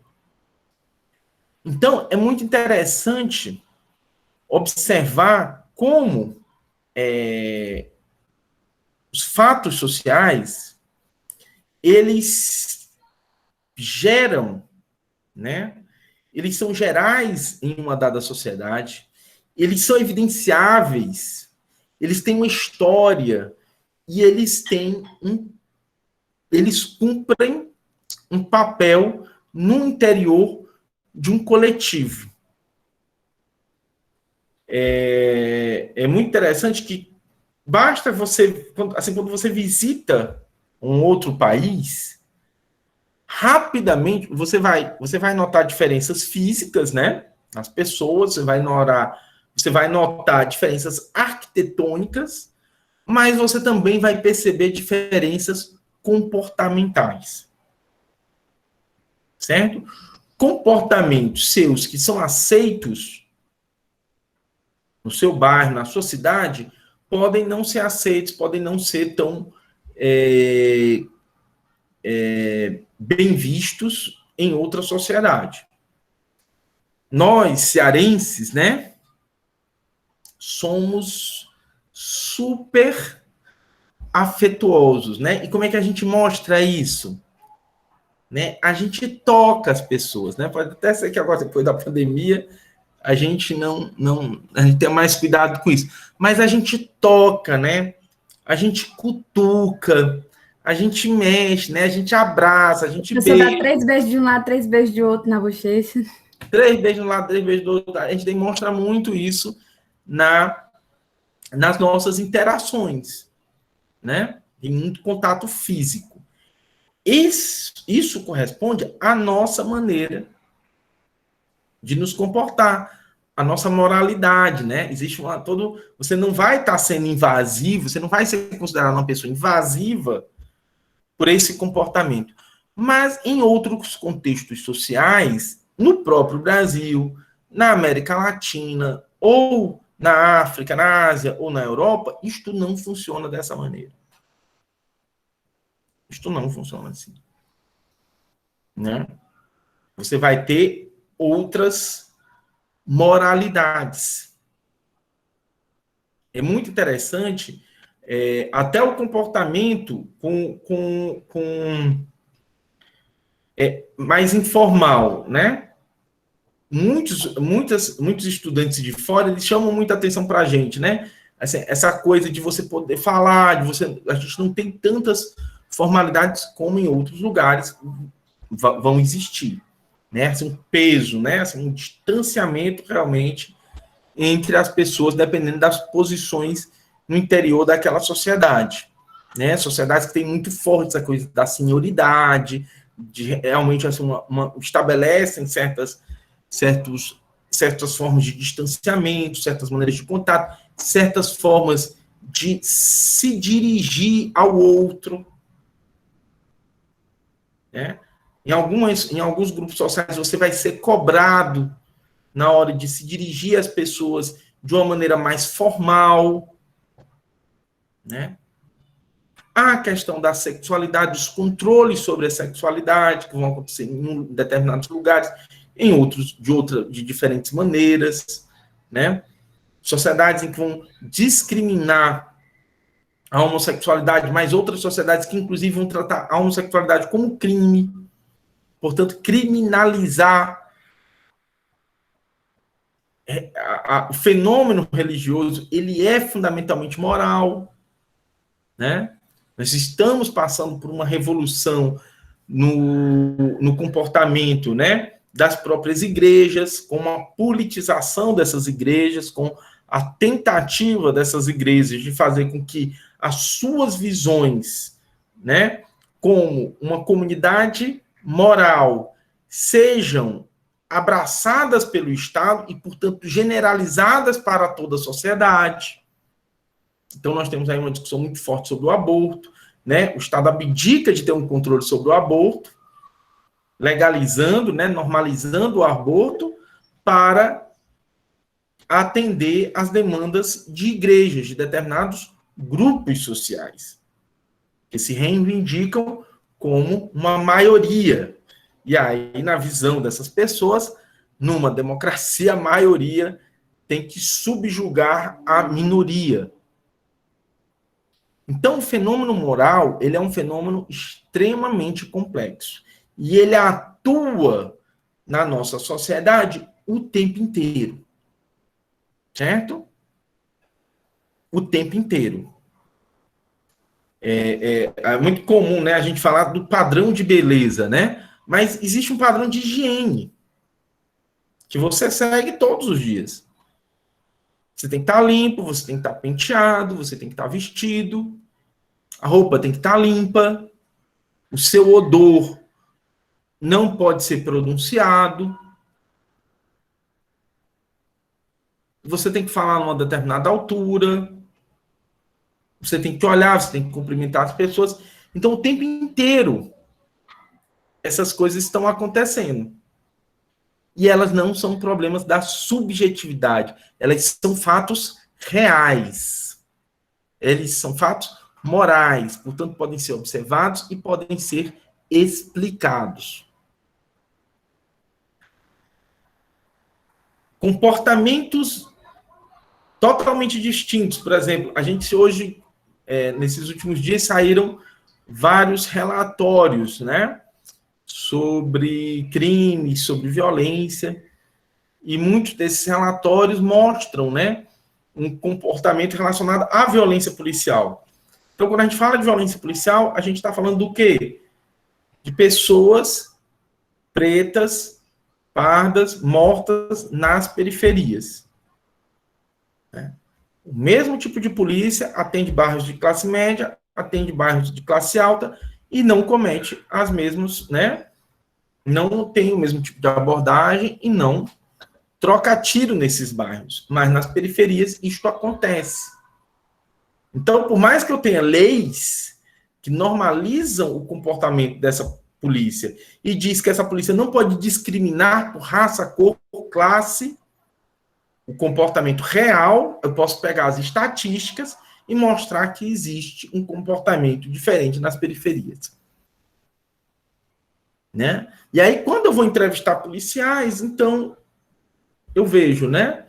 Então, é muito interessante observar como os fatos sociais, eles geram, né? Eles são gerais em uma dada sociedade, eles são evidenciáveis eles têm uma história e eles cumprem um papel no interior de um coletivo. É muito interessante que basta você, quando você visita um outro país, rapidamente você vai notar diferenças físicas, né? Nas pessoas, você vai notar diferenças arquitetônicas, mas você também vai perceber diferenças comportamentais. Certo? Comportamentos seus que são aceitos no seu bairro, na sua cidade, podem não ser aceitos, podem não ser tão bem vistos em outra sociedade. Nós, cearenses, né, somos super afetuosos, né? E como é que a gente mostra isso? Né? A gente toca as pessoas, né? Pode até ser que agora, depois da pandemia, a gente a gente tem mais cuidado com isso. Mas a gente toca, né? A gente cutuca, a gente mexe, né? A gente abraça, a gente Você dá beija. 3 beijos de um lado, 3 beijos de outro na bochecha. 3 beijos de um lado, 3 beijos do outro. A gente demonstra muito isso nas nossas interações, né? Tem muito contato físico. Isso corresponde à nossa maneira de nos comportar, a nossa moralidade, né? Existe você não vai estar sendo invasivo, você não vai ser considerado uma pessoa invasiva por esse comportamento. Mas em outros contextos sociais, no próprio Brasil, na América Latina, ou na África, na Ásia, ou na Europa, isto não funciona dessa maneira. Isto não funciona assim. Né? Você vai ter outras moralidades. É muito interessante, até o comportamento mais informal, né? Muitos estudantes de fora, eles chamam muita atenção para a gente, né? Assim, essa coisa de você poder falar, a gente não tem tantas formalidades como em outros lugares vão existir, né? Assim, um peso, né? Assim, um distanciamento realmente entre as pessoas, dependendo das posições no interior daquela sociedade, né? Sociedades que têm muito forte essa coisa da senioridade, de realmente assim, estabelecem certas formas de distanciamento, certas maneiras de contato, certas formas de se dirigir ao outro, né? Em alguns grupos sociais, você vai ser cobrado na hora de se dirigir às pessoas de uma maneira mais formal, né? A questão da sexualidade, os controles sobre a sexualidade, que vão acontecer em determinados lugares, em outros, de diferentes maneiras, né? Sociedades em que vão discriminar a homossexualidade, mas outras sociedades que, inclusive, vão tratar a homossexualidade como crime, portanto, criminalizar o fenômeno religioso. Ele é fundamentalmente moral, né? Nós estamos passando por uma revolução no comportamento, né, das próprias igrejas, com uma politização dessas igrejas, com a tentativa dessas igrejas de fazer com que as suas visões, né, como uma comunidade moral, sejam abraçadas pelo Estado e, portanto, generalizadas para toda a sociedade. Então, nós temos aí uma discussão muito forte sobre o aborto, né? O Estado abdica de ter um controle sobre o aborto, legalizando, né, normalizando o aborto para atender às demandas de igrejas, de determinados grupos sociais, que se reivindicam como uma maioria. E aí, na visão dessas pessoas, numa democracia, a maioria tem que subjugar a minoria. Então, o fenômeno moral, ele é um fenômeno extremamente complexo. E ele atua na nossa sociedade o tempo inteiro. Certo? o tempo inteiro. É muito comum, né, a gente falar do padrão de beleza, né? Mas existe um padrão de higiene que você segue todos os dias. Você tem que estar limpo, você tem que estar penteado, você tem que estar vestido, a roupa tem que estar limpa, o seu odor não pode ser pronunciado, você tem que falar numa determinada altura, você tem que olhar, você tem que cumprimentar as pessoas. Então, o tempo inteiro, essas coisas estão acontecendo. E elas não são problemas da subjetividade, elas são fatos reais. Eles são fatos morais, portanto, podem ser observados e podem ser explicados. Comportamentos totalmente distintos. Por exemplo, a gente hoje, nesses últimos dias, saíram vários relatórios, né, sobre crimes, sobre violência, e muitos desses relatórios mostram, né, um comportamento relacionado à violência policial. Então, quando a gente fala de violência policial, a gente está falando do quê? De pessoas pretas, pardas, mortas nas periferias. O mesmo tipo de polícia atende bairros de classe média, atende bairros de classe alta e não comete as mesmas, né? Não tem o mesmo tipo de abordagem e não troca tiro nesses bairros. Mas nas periferias isto acontece. Então, por mais que eu tenha leis que normalizam o comportamento dessa polícia e diz que essa polícia não pode discriminar por raça, cor, classe, o comportamento real, eu posso pegar as estatísticas e mostrar que existe um comportamento diferente nas periferias. Né? E aí, quando eu vou entrevistar policiais, então, eu vejo, né,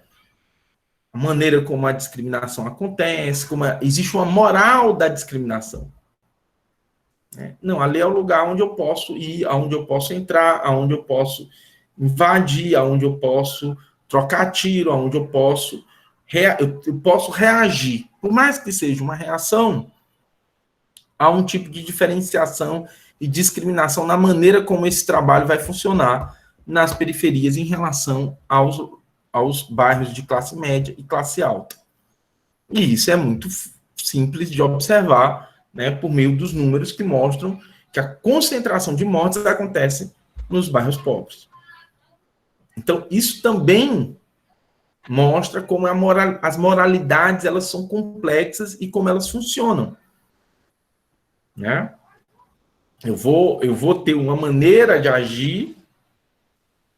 a maneira como a discriminação acontece, existe uma moral da discriminação. Não, ali é o lugar onde eu posso ir, aonde eu posso entrar, aonde eu posso invadir, aonde eu posso trocar tiro, aonde eu posso reagir. Por mais que seja uma reação, há um tipo de diferenciação e discriminação na maneira como esse trabalho vai funcionar nas periferias em relação aos bairros de classe média e classe alta. E isso é muito simples de observar, né, por meio dos números que mostram que a concentração de mortes acontece nos bairros pobres. Então, isso também mostra como as moralidades elas são complexas e como elas funcionam. Né? Eu vou ter uma maneira de agir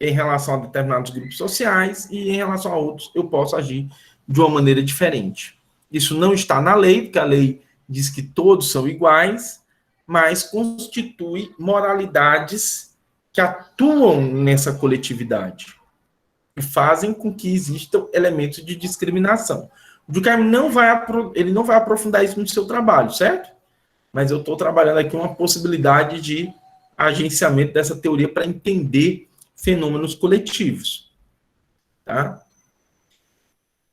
em relação a determinados grupos sociais e em relação a outros eu posso agir de uma maneira diferente. Isso não está na lei, porque a lei diz que todos são iguais, mas constitui moralidades que atuam nessa coletividade e fazem com que existam elementos de discriminação. O Durkheim não vai aprofundar isso no seu trabalho, certo? Mas eu estou trabalhando aqui uma possibilidade de agenciamento dessa teoria para entender fenômenos coletivos. Tá?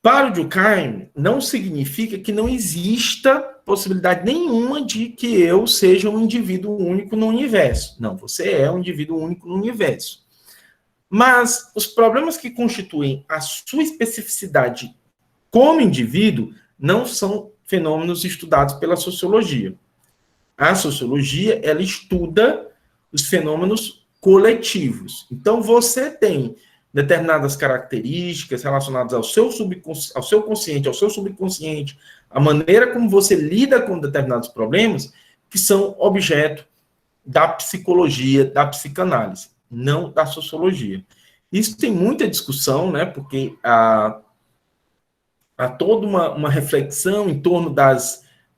Para o Durkheim, não significa que não exista possibilidade nenhuma de que eu seja um indivíduo único no universo. Não, você é um indivíduo único no universo. Mas os problemas que constituem a sua especificidade como indivíduo não são fenômenos estudados pela sociologia. A sociologia, ela estuda os fenômenos coletivos. Então, você tem determinadas características relacionadas ao seu consciente, ao seu subconsciente, a maneira como você lida com determinados problemas, que são objeto da psicologia, da psicanálise, não da sociologia. Isso tem muita discussão, né, porque há toda uma reflexão em torno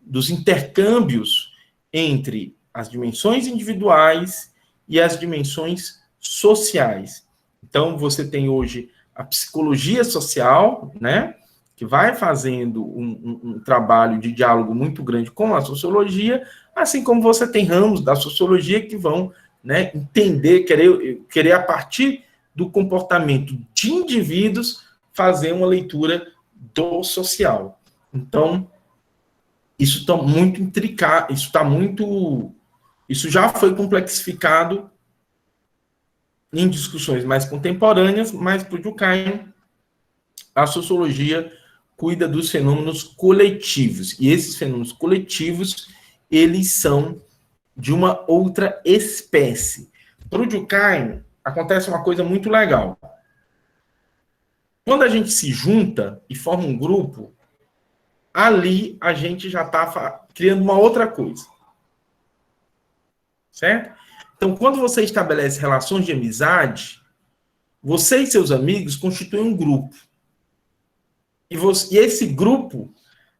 dos intercâmbios entre as dimensões individuais e as dimensões sociais. Então, você tem hoje a psicologia social, né, que vai fazendo um trabalho de diálogo muito grande com a sociologia, assim como você tem ramos da sociologia que vão, né, entender, querer a partir do comportamento de indivíduos, fazer uma leitura do social. Então, isso está muito intricado, isso já foi complexificado em discussões mais contemporâneas, mas para o Durkheim, a sociologia cuida dos fenômenos coletivos, e esses fenômenos coletivos, eles são de uma outra espécie. Para o Durkheim, acontece uma coisa muito legal. Quando a gente se junta e forma um grupo, ali a gente já está criando uma outra coisa. Certo? Então, quando você estabelece relações de amizade, você e seus amigos constituem um grupo. E esse grupo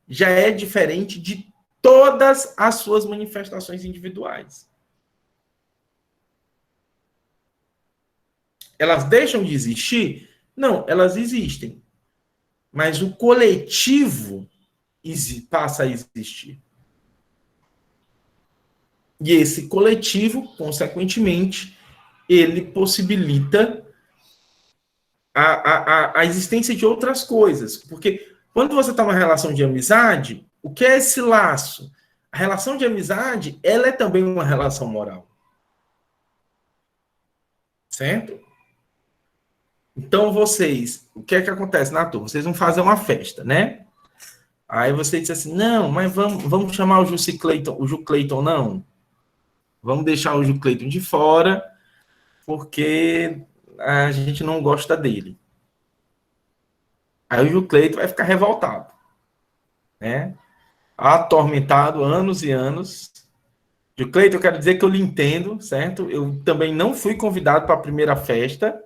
já é diferente de todas as suas manifestações individuais. Elas deixam de existir? Não, elas existem. Mas o coletivo passa a existir. E esse coletivo, consequentemente, ele possibilita a existência de outras coisas. Porque quando você está numa relação de amizade, o que é esse laço? A relação de amizade, ela é também uma relação moral. Certo? Então, vocês, o que é que acontece na turma? Vocês vão fazer uma festa, né? Aí você diz assim, não, mas vamos chamar o Ju Clayton, não. Vamos deixar o Ju Clayton de fora, porque a gente não gosta dele. Aí o Ju Clayton vai ficar revoltado, né? Atormentado anos e anos. Ju Clayton, eu quero dizer que eu lhe entendo, certo? Eu também não fui convidado para a primeira festa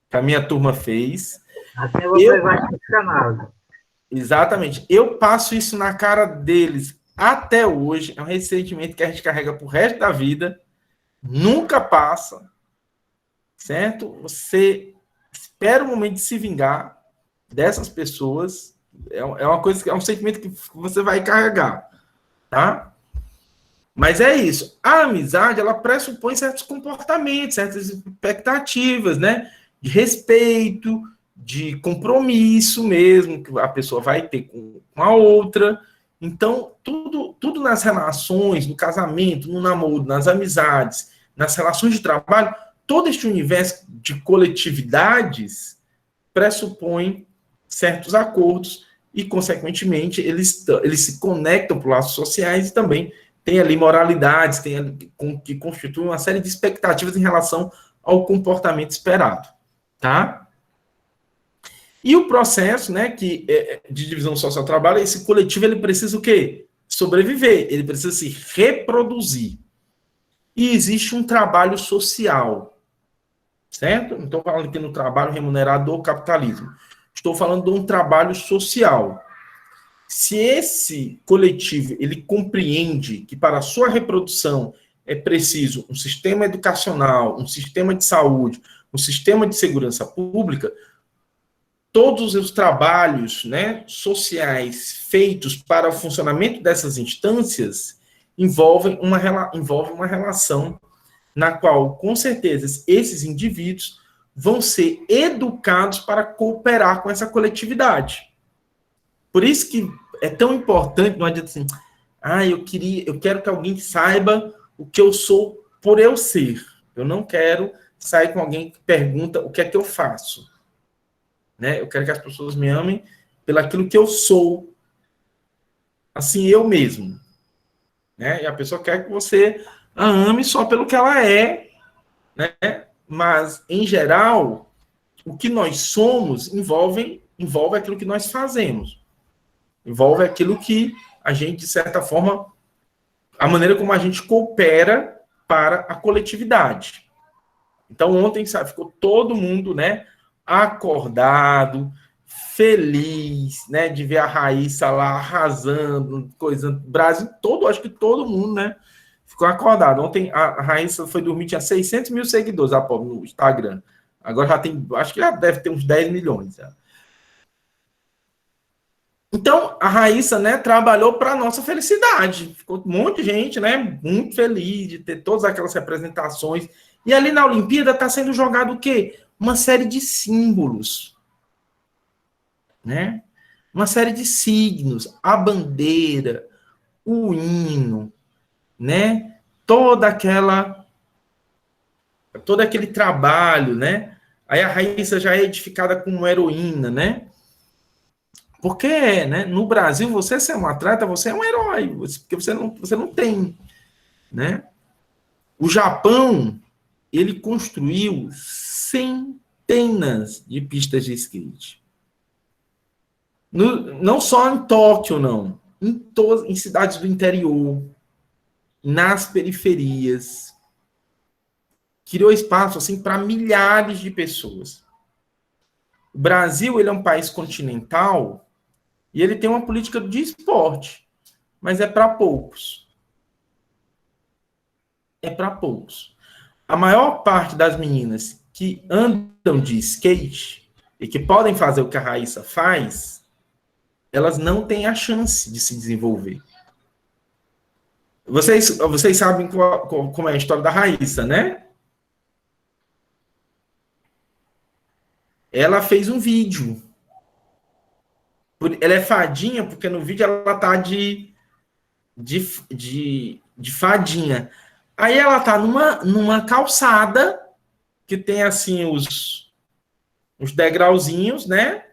que a minha turma fez. Até você vai ser chamado. Exatamente. Eu passo isso na cara deles até hoje. É um ressentimento que a gente carrega pro resto da vida. Nunca passa. Certo? Você espera o momento de se vingar dessas pessoas. É uma coisa, é um sentimento que você vai carregar. Tá? Mas é isso. A amizade, ela pressupõe certos comportamentos, certas expectativas, né? De respeito, de compromisso mesmo, que a pessoa vai ter com a outra. Então, tudo nas relações, no casamento, no namoro, nas amizades, nas relações de trabalho, todo este universo de coletividades pressupõe certos acordos e, consequentemente, eles se conectam por laços sociais e também tem ali moralidades, que constituem uma série de expectativas em relação ao comportamento esperado. Tá? E o processo, né, de divisão social do trabalho, esse coletivo, ele precisa o quê? Sobreviver, ele precisa se reproduzir. E existe um trabalho social, certo? Não estou falando aqui no trabalho remunerado do capitalismo. Estou falando de um trabalho social. Se esse coletivo, ele compreende que para a sua reprodução é preciso um sistema educacional, um sistema de saúde, um sistema de segurança pública, todos os trabalhos, né, sociais feitos para o funcionamento dessas instâncias envolvem uma relação na qual, com certeza, esses indivíduos vão ser educados para cooperar com essa coletividade. Por isso que é tão importante, não adianta assim, eu quero que alguém saiba o que eu sou por eu ser. Eu não quero sair com alguém que pergunta o que é que eu faço. Né? Eu quero que as pessoas me amem pelaquilo que eu sou. Assim, eu mesmo. Né? E a pessoa quer que você a ame só pelo que ela é. Né? Mas, em geral, o que nós somos envolve aquilo que nós fazemos. Envolve aquilo que a gente, de certa forma, a maneira como a gente coopera para a coletividade. Então, ontem, sabe, ficou todo mundo, né, acordado, feliz, né, de ver a Raíssa lá arrasando, coisando, Brasil todo, acho que todo mundo, né, ficou acordado. Ontem a Raíssa foi dormir, tinha 600 mil seguidores, no Instagram. Agora já tem, acho que já deve ter uns 10 milhões. Já. Então, a Raíssa, né, trabalhou para a nossa felicidade. Ficou um monte de gente, né, muito feliz de ter todas aquelas representações. E ali na Olimpíada está sendo jogado o quê? Uma série de símbolos. Né? uma série de signos, a bandeira, o hino, né? Todo aquele trabalho, né? Aí a Raíssa já é edificada como heroína, né? Porque, né, no Brasil, você ser um atleta, você é um herói, porque você não tem, né? O Japão, ele construiu centenas de pistas de skate. Não só em Tóquio, não. Em cidades do interior, nas periferias. Criou espaço assim para milhares de pessoas. O Brasil, ele é um país continental e ele tem uma política de esporte, mas é para poucos. É para poucos. A maior parte das meninas que andam de skate e que podem fazer o que a Raíssa faz, elas não têm a chance de se desenvolver. Vocês sabem como é a história da Raíssa, né? Ela fez um vídeo. Ela é fadinha porque no vídeo ela tá de fadinha. Aí ela tá numa calçada que tem assim os degrauzinhos, né?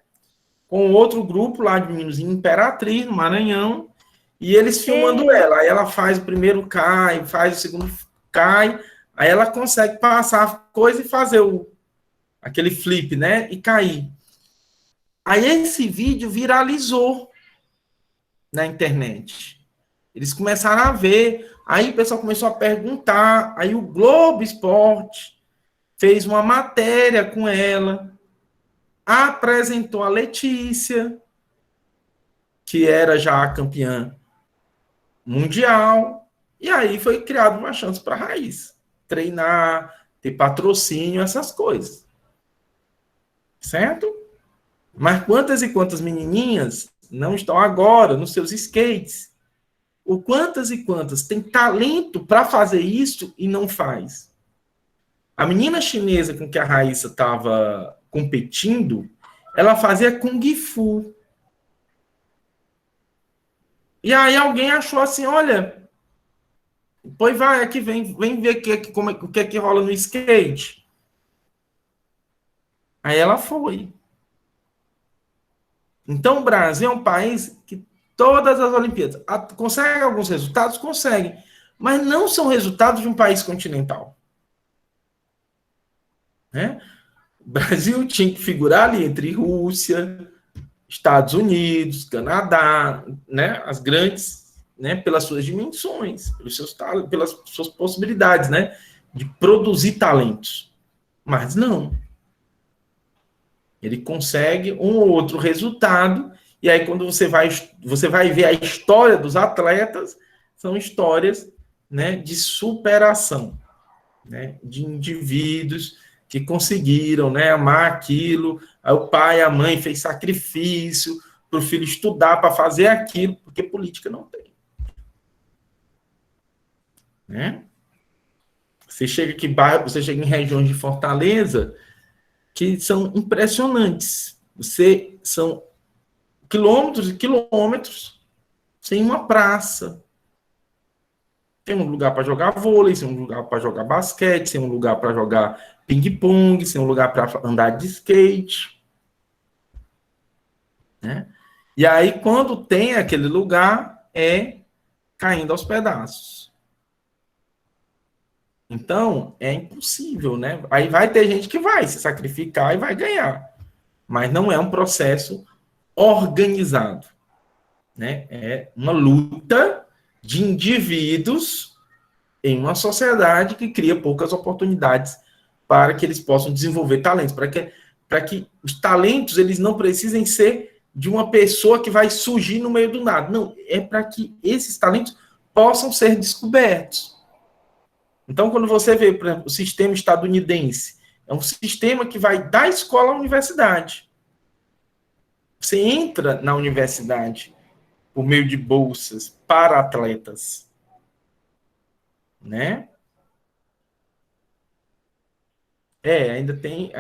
Com outro grupo lá de meninos em Imperatriz, no Maranhão, e eles filmando ela. Aí ela faz o primeiro cai, faz o segundo cai, aí ela consegue passar a coisa e fazer aquele flip, né? E cair. Aí esse vídeo viralizou na internet. Eles começaram a ver, aí o pessoal começou a perguntar, aí o Globo Esporte fez uma matéria com ela, apresentou a Letícia, que era já a campeã mundial, e aí foi criada uma chance para a Raíssa treinar, ter patrocínio, essas coisas. Certo? Mas quantas e quantas menininhas não estão agora nos seus skates? Ou quantas e quantas têm talento para fazer isso e não faz? A menina chinesa com que a Raíssa estava competindo, ela fazia Kung Fu. E aí alguém achou assim, olha, pois vai aqui, vem ver o que é que rola no skate. Aí ela foi. Então o Brasil é um país que todas as Olimpíadas consegue alguns resultados? Consegue. Mas não são resultados de um país continental. Né? O Brasil tinha que figurar ali entre Rússia, Estados Unidos, Canadá, né? As grandes, né? Pelas suas dimensões, pelas suas possibilidades, né? De produzir talentos. Mas não. Ele consegue um ou outro resultado, e aí quando você vai ver a história dos atletas, são histórias, né, de superação, né, de indivíduos que conseguiram, né, amar aquilo, aí o pai, a mãe fez sacrifício para o filho estudar para fazer aquilo, porque política não tem. Né? Você chega em regiões de Fortaleza que são impressionantes. São quilômetros e quilômetros sem uma praça. Sem um lugar para jogar vôlei, sem um lugar para jogar basquete, sem um lugar para jogar ping-pong, sem um lugar para andar de skate. Né? E aí, quando tem aquele lugar, é caindo aos pedaços. Então, é impossível, né? Aí vai ter gente que vai se sacrificar e vai ganhar. Mas não é um processo organizado. Né? É uma luta de indivíduos em uma sociedade que cria poucas oportunidades para que eles possam desenvolver talentos, para que os talentos eles não precisem ser de uma pessoa que vai surgir no meio do nada. Não, é para que esses talentos possam ser descobertos. Então, quando você vê, por exemplo, o sistema estadunidense, é um sistema que vai da escola à universidade. Você entra na universidade por meio de bolsas para atletas, né? Ainda tem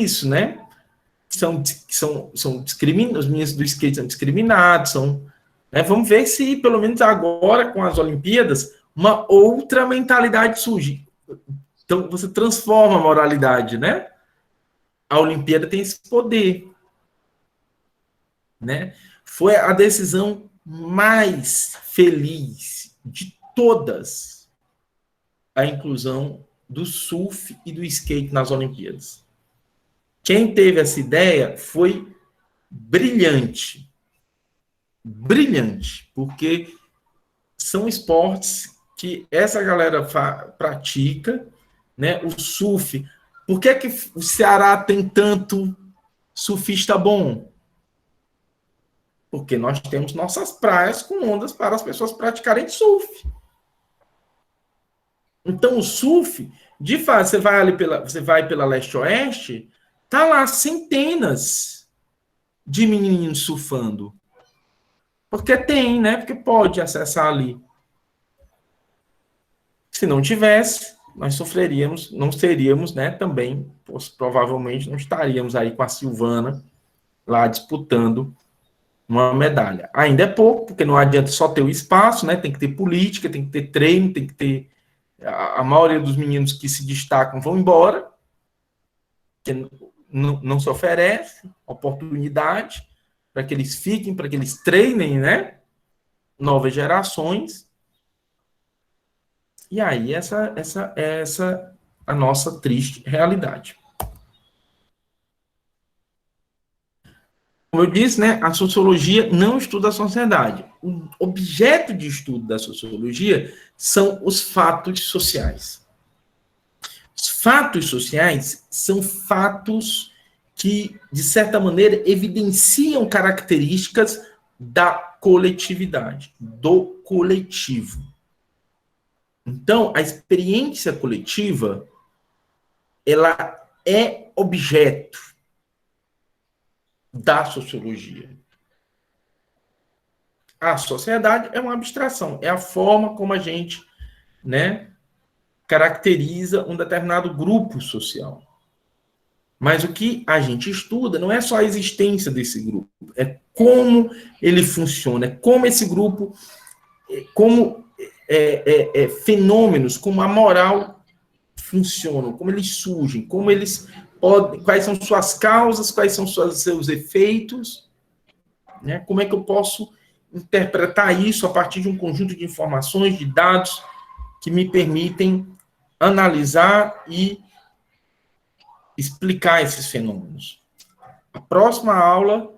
isso, né? os meninos do skate são discriminados, né? Vamos ver se, pelo menos agora, com as Olimpíadas, uma outra mentalidade surge. Então, você transforma a moralidade, né? A Olimpíada tem esse poder, né? Foi a decisão mais feliz de todas, a inclusão do surf e do skate nas Olimpíadas. Quem teve essa ideia foi brilhante. Brilhante, porque são esportes que essa galera pratica, né? O surf. Por que o Ceará tem tanto surfista bom? Porque nós temos nossas praias com ondas para as pessoas praticarem surf. Então, o surf, de fato, você vai pela leste-oeste, tá lá centenas de menininhos surfando. Porque tem, né? Porque pode acessar ali. Se não tivesse, nós sofreríamos, não seríamos, né? Também, provavelmente, não estaríamos aí com a Silvana lá disputando uma medalha. Ainda é pouco, porque não adianta só ter o espaço, né? Tem que ter política, tem que ter treino, tem que ter... A maioria dos meninos que se destacam vão embora, porque não se oferece oportunidade para que eles fiquem, para que eles treinem, né? Novas gerações. E aí, essa é a nossa triste realidade. Como eu disse, né, a sociologia não estuda a sociedade. O objeto de estudo da sociologia são os fatos sociais. Os fatos sociais são fatos que, de certa maneira, evidenciam características da coletividade, do coletivo. Então, a experiência coletiva, ela é objeto da sociologia. A sociedade é uma abstração, é a forma como a gente, né, caracteriza um determinado grupo social. Mas o que a gente estuda não é só a existência desse grupo, é como ele funciona, é como esse grupo, como fenômenos, como a moral funcionam, como eles surgem, como eles podem, quais são suas causas, quais são seus efeitos, né? Como é que eu posso interpretar isso a partir de um conjunto de informações, de dados que me permitem analisar e explicar esses fenômenos. A próxima aula,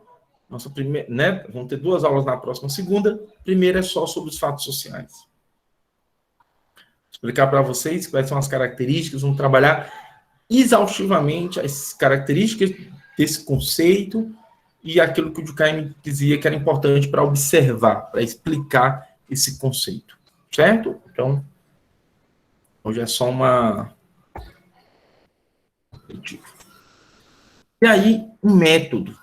nossa primeira, né? Vamos ter 2 aulas na próxima segunda. A primeira é só sobre os fatos sociais. Explicar para vocês quais são as características, vamos trabalhar exaustivamente as características desse conceito e aquilo que o Durkheim dizia que era importante para observar, para explicar esse conceito. Certo? Então, hoje é só uma... E aí, um método.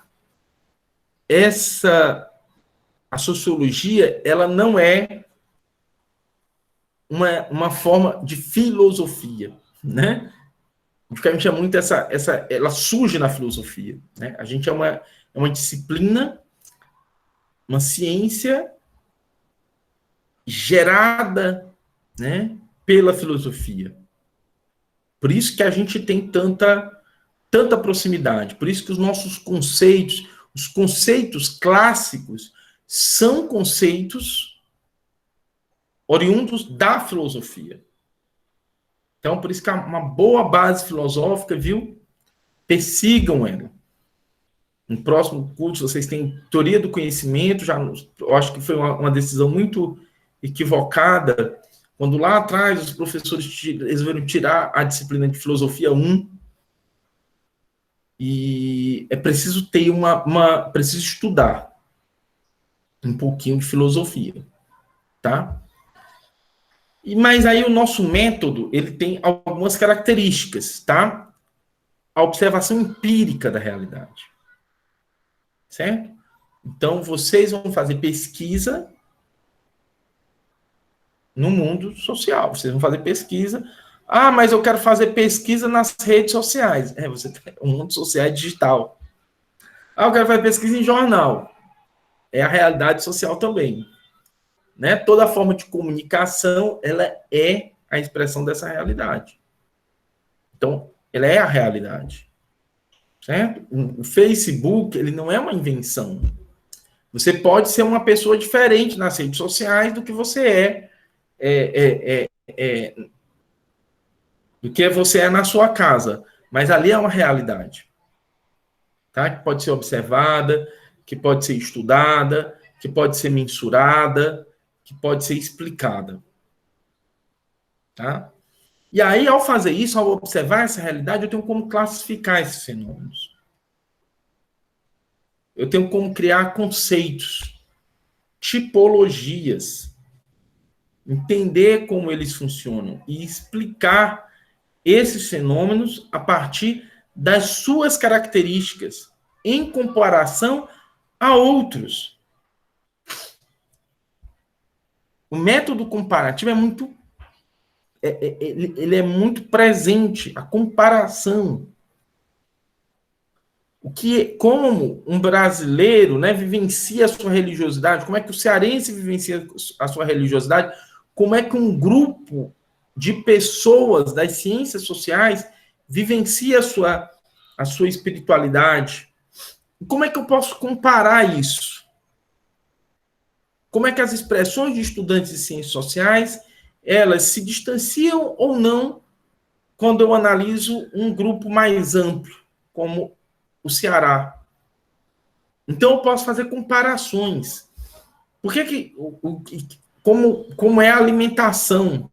A sociologia, ela não é uma forma de filosofia, né? Porque a gente é muito ela surge na filosofia, né? A gente é uma disciplina, uma ciência gerada, né, pela filosofia. Por isso que a gente tem tanta proximidade, por isso que os nossos conceitos, os conceitos clássicos, são conceitos oriundos da filosofia. Então, por isso que é uma boa base filosófica, viu? Persigam ela. No próximo curso, vocês têm teoria do conhecimento, eu acho que foi uma decisão muito equivocada, quando lá atrás os professores resolveram tirar a disciplina de filosofia 1, e é preciso ter preciso estudar um pouquinho de filosofia, tá? Mas aí o nosso método, ele tem algumas características, tá? A observação empírica da realidade. Certo? Então, vocês vão fazer pesquisa no mundo social. Vocês vão fazer pesquisa. Ah, mas eu quero fazer pesquisa nas redes sociais. O mundo social é digital. Ah, o cara faz pesquisa em jornal. É a realidade social também. Né? Toda forma de comunicação, ela é a expressão dessa realidade. Então, ela é a realidade. Certo? O Facebook, ele não é uma invenção. Você pode ser uma pessoa diferente nas redes sociais do que você é do que você é na sua casa. Mas ali é uma realidade. Tá? Que pode ser observada, que pode ser estudada, que pode ser mensurada, que pode ser explicada. Tá? E aí, ao fazer isso, ao observar essa realidade, eu tenho como classificar esses fenômenos. Eu tenho como criar conceitos, tipologias, entender como eles funcionam e explicar esses fenômenos a partir das suas características, em comparação a outros. O método comparativo é muito ele é muito presente, a comparação. Como um brasileiro, né, vivencia a sua religiosidade, como é que o cearense vivencia a sua religiosidade, como é que um grupo de pessoas das ciências sociais vivencia a sua espiritualidade. Como é que eu posso comparar isso? Como é que as expressões de estudantes de ciências sociais, elas se distanciam ou não quando eu analiso um grupo mais amplo, como o Ceará? Então, eu posso fazer comparações. Por que como é a alimentação?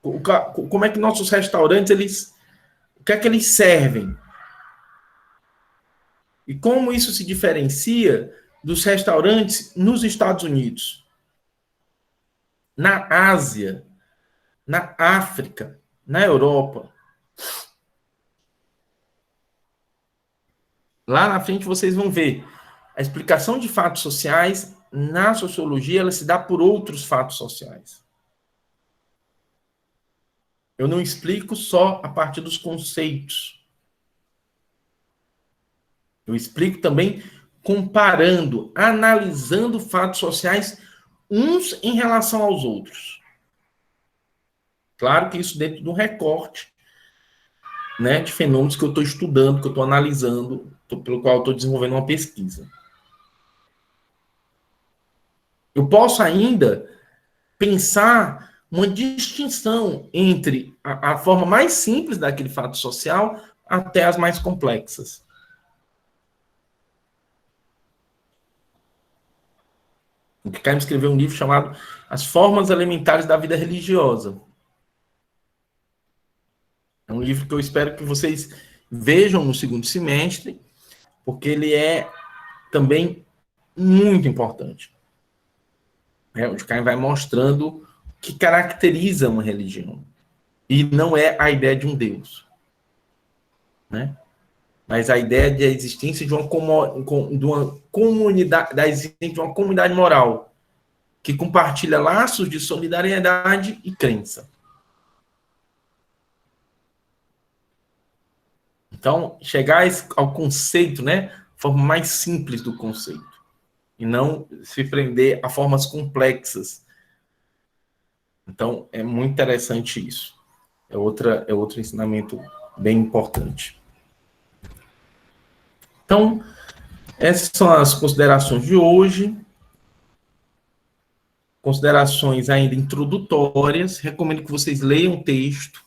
Como é que nossos restaurantes, o que é que eles servem? E como isso se diferencia dos restaurantes nos Estados Unidos, na Ásia, na África, na Europa? Lá na frente vocês vão ver a explicação de fatos sociais na sociologia, ela se dá por outros fatos sociais. Eu não explico só a partir dos conceitos. Eu explico também comparando, analisando fatos sociais uns em relação aos outros. Claro que isso dentro de um recorte, né, de fenômenos que eu estou estudando, que eu estou analisando, pelo qual eu estou desenvolvendo uma pesquisa. Eu posso ainda pensar uma distinção entre a forma mais simples daquele fato social até as mais complexas. O Caio escreveu um livro chamado As Formas Elementares da Vida Religiosa. É um livro que eu espero que vocês vejam no segundo semestre, porque ele é também muito importante. O Caio vai mostrando o que caracteriza uma religião. E não é a ideia de um Deus, né? Mas a ideia da existência de uma comunidade, da existência de uma comunidade moral que compartilha laços de solidariedade e crença. Então, chegar ao conceito, né, forma mais simples do conceito, e não se prender a formas complexas. Então, é muito interessante isso. É outro ensinamento bem importante. Então, essas são as considerações de hoje. Considerações ainda introdutórias. Recomendo que vocês leiam o texto,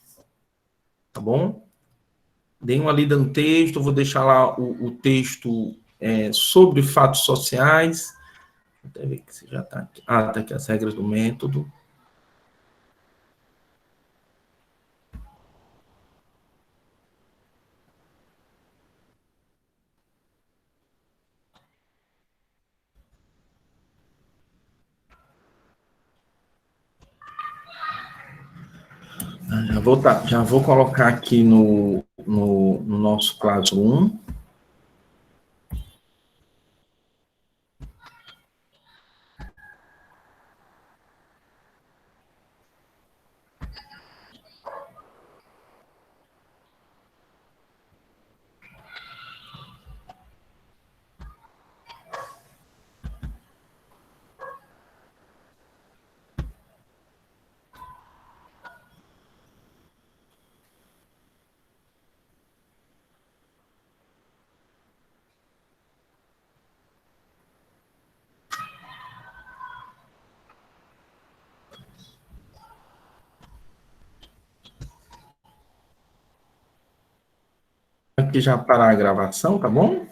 tá bom? Deem uma lida no texto. Eu vou deixar lá o texto sobre fatos sociais. Até ver que você já está aqui. Ah, está aqui as regras do método. Já vou colocar aqui no nosso Classroom. aqui já parar a gravação, tá bom?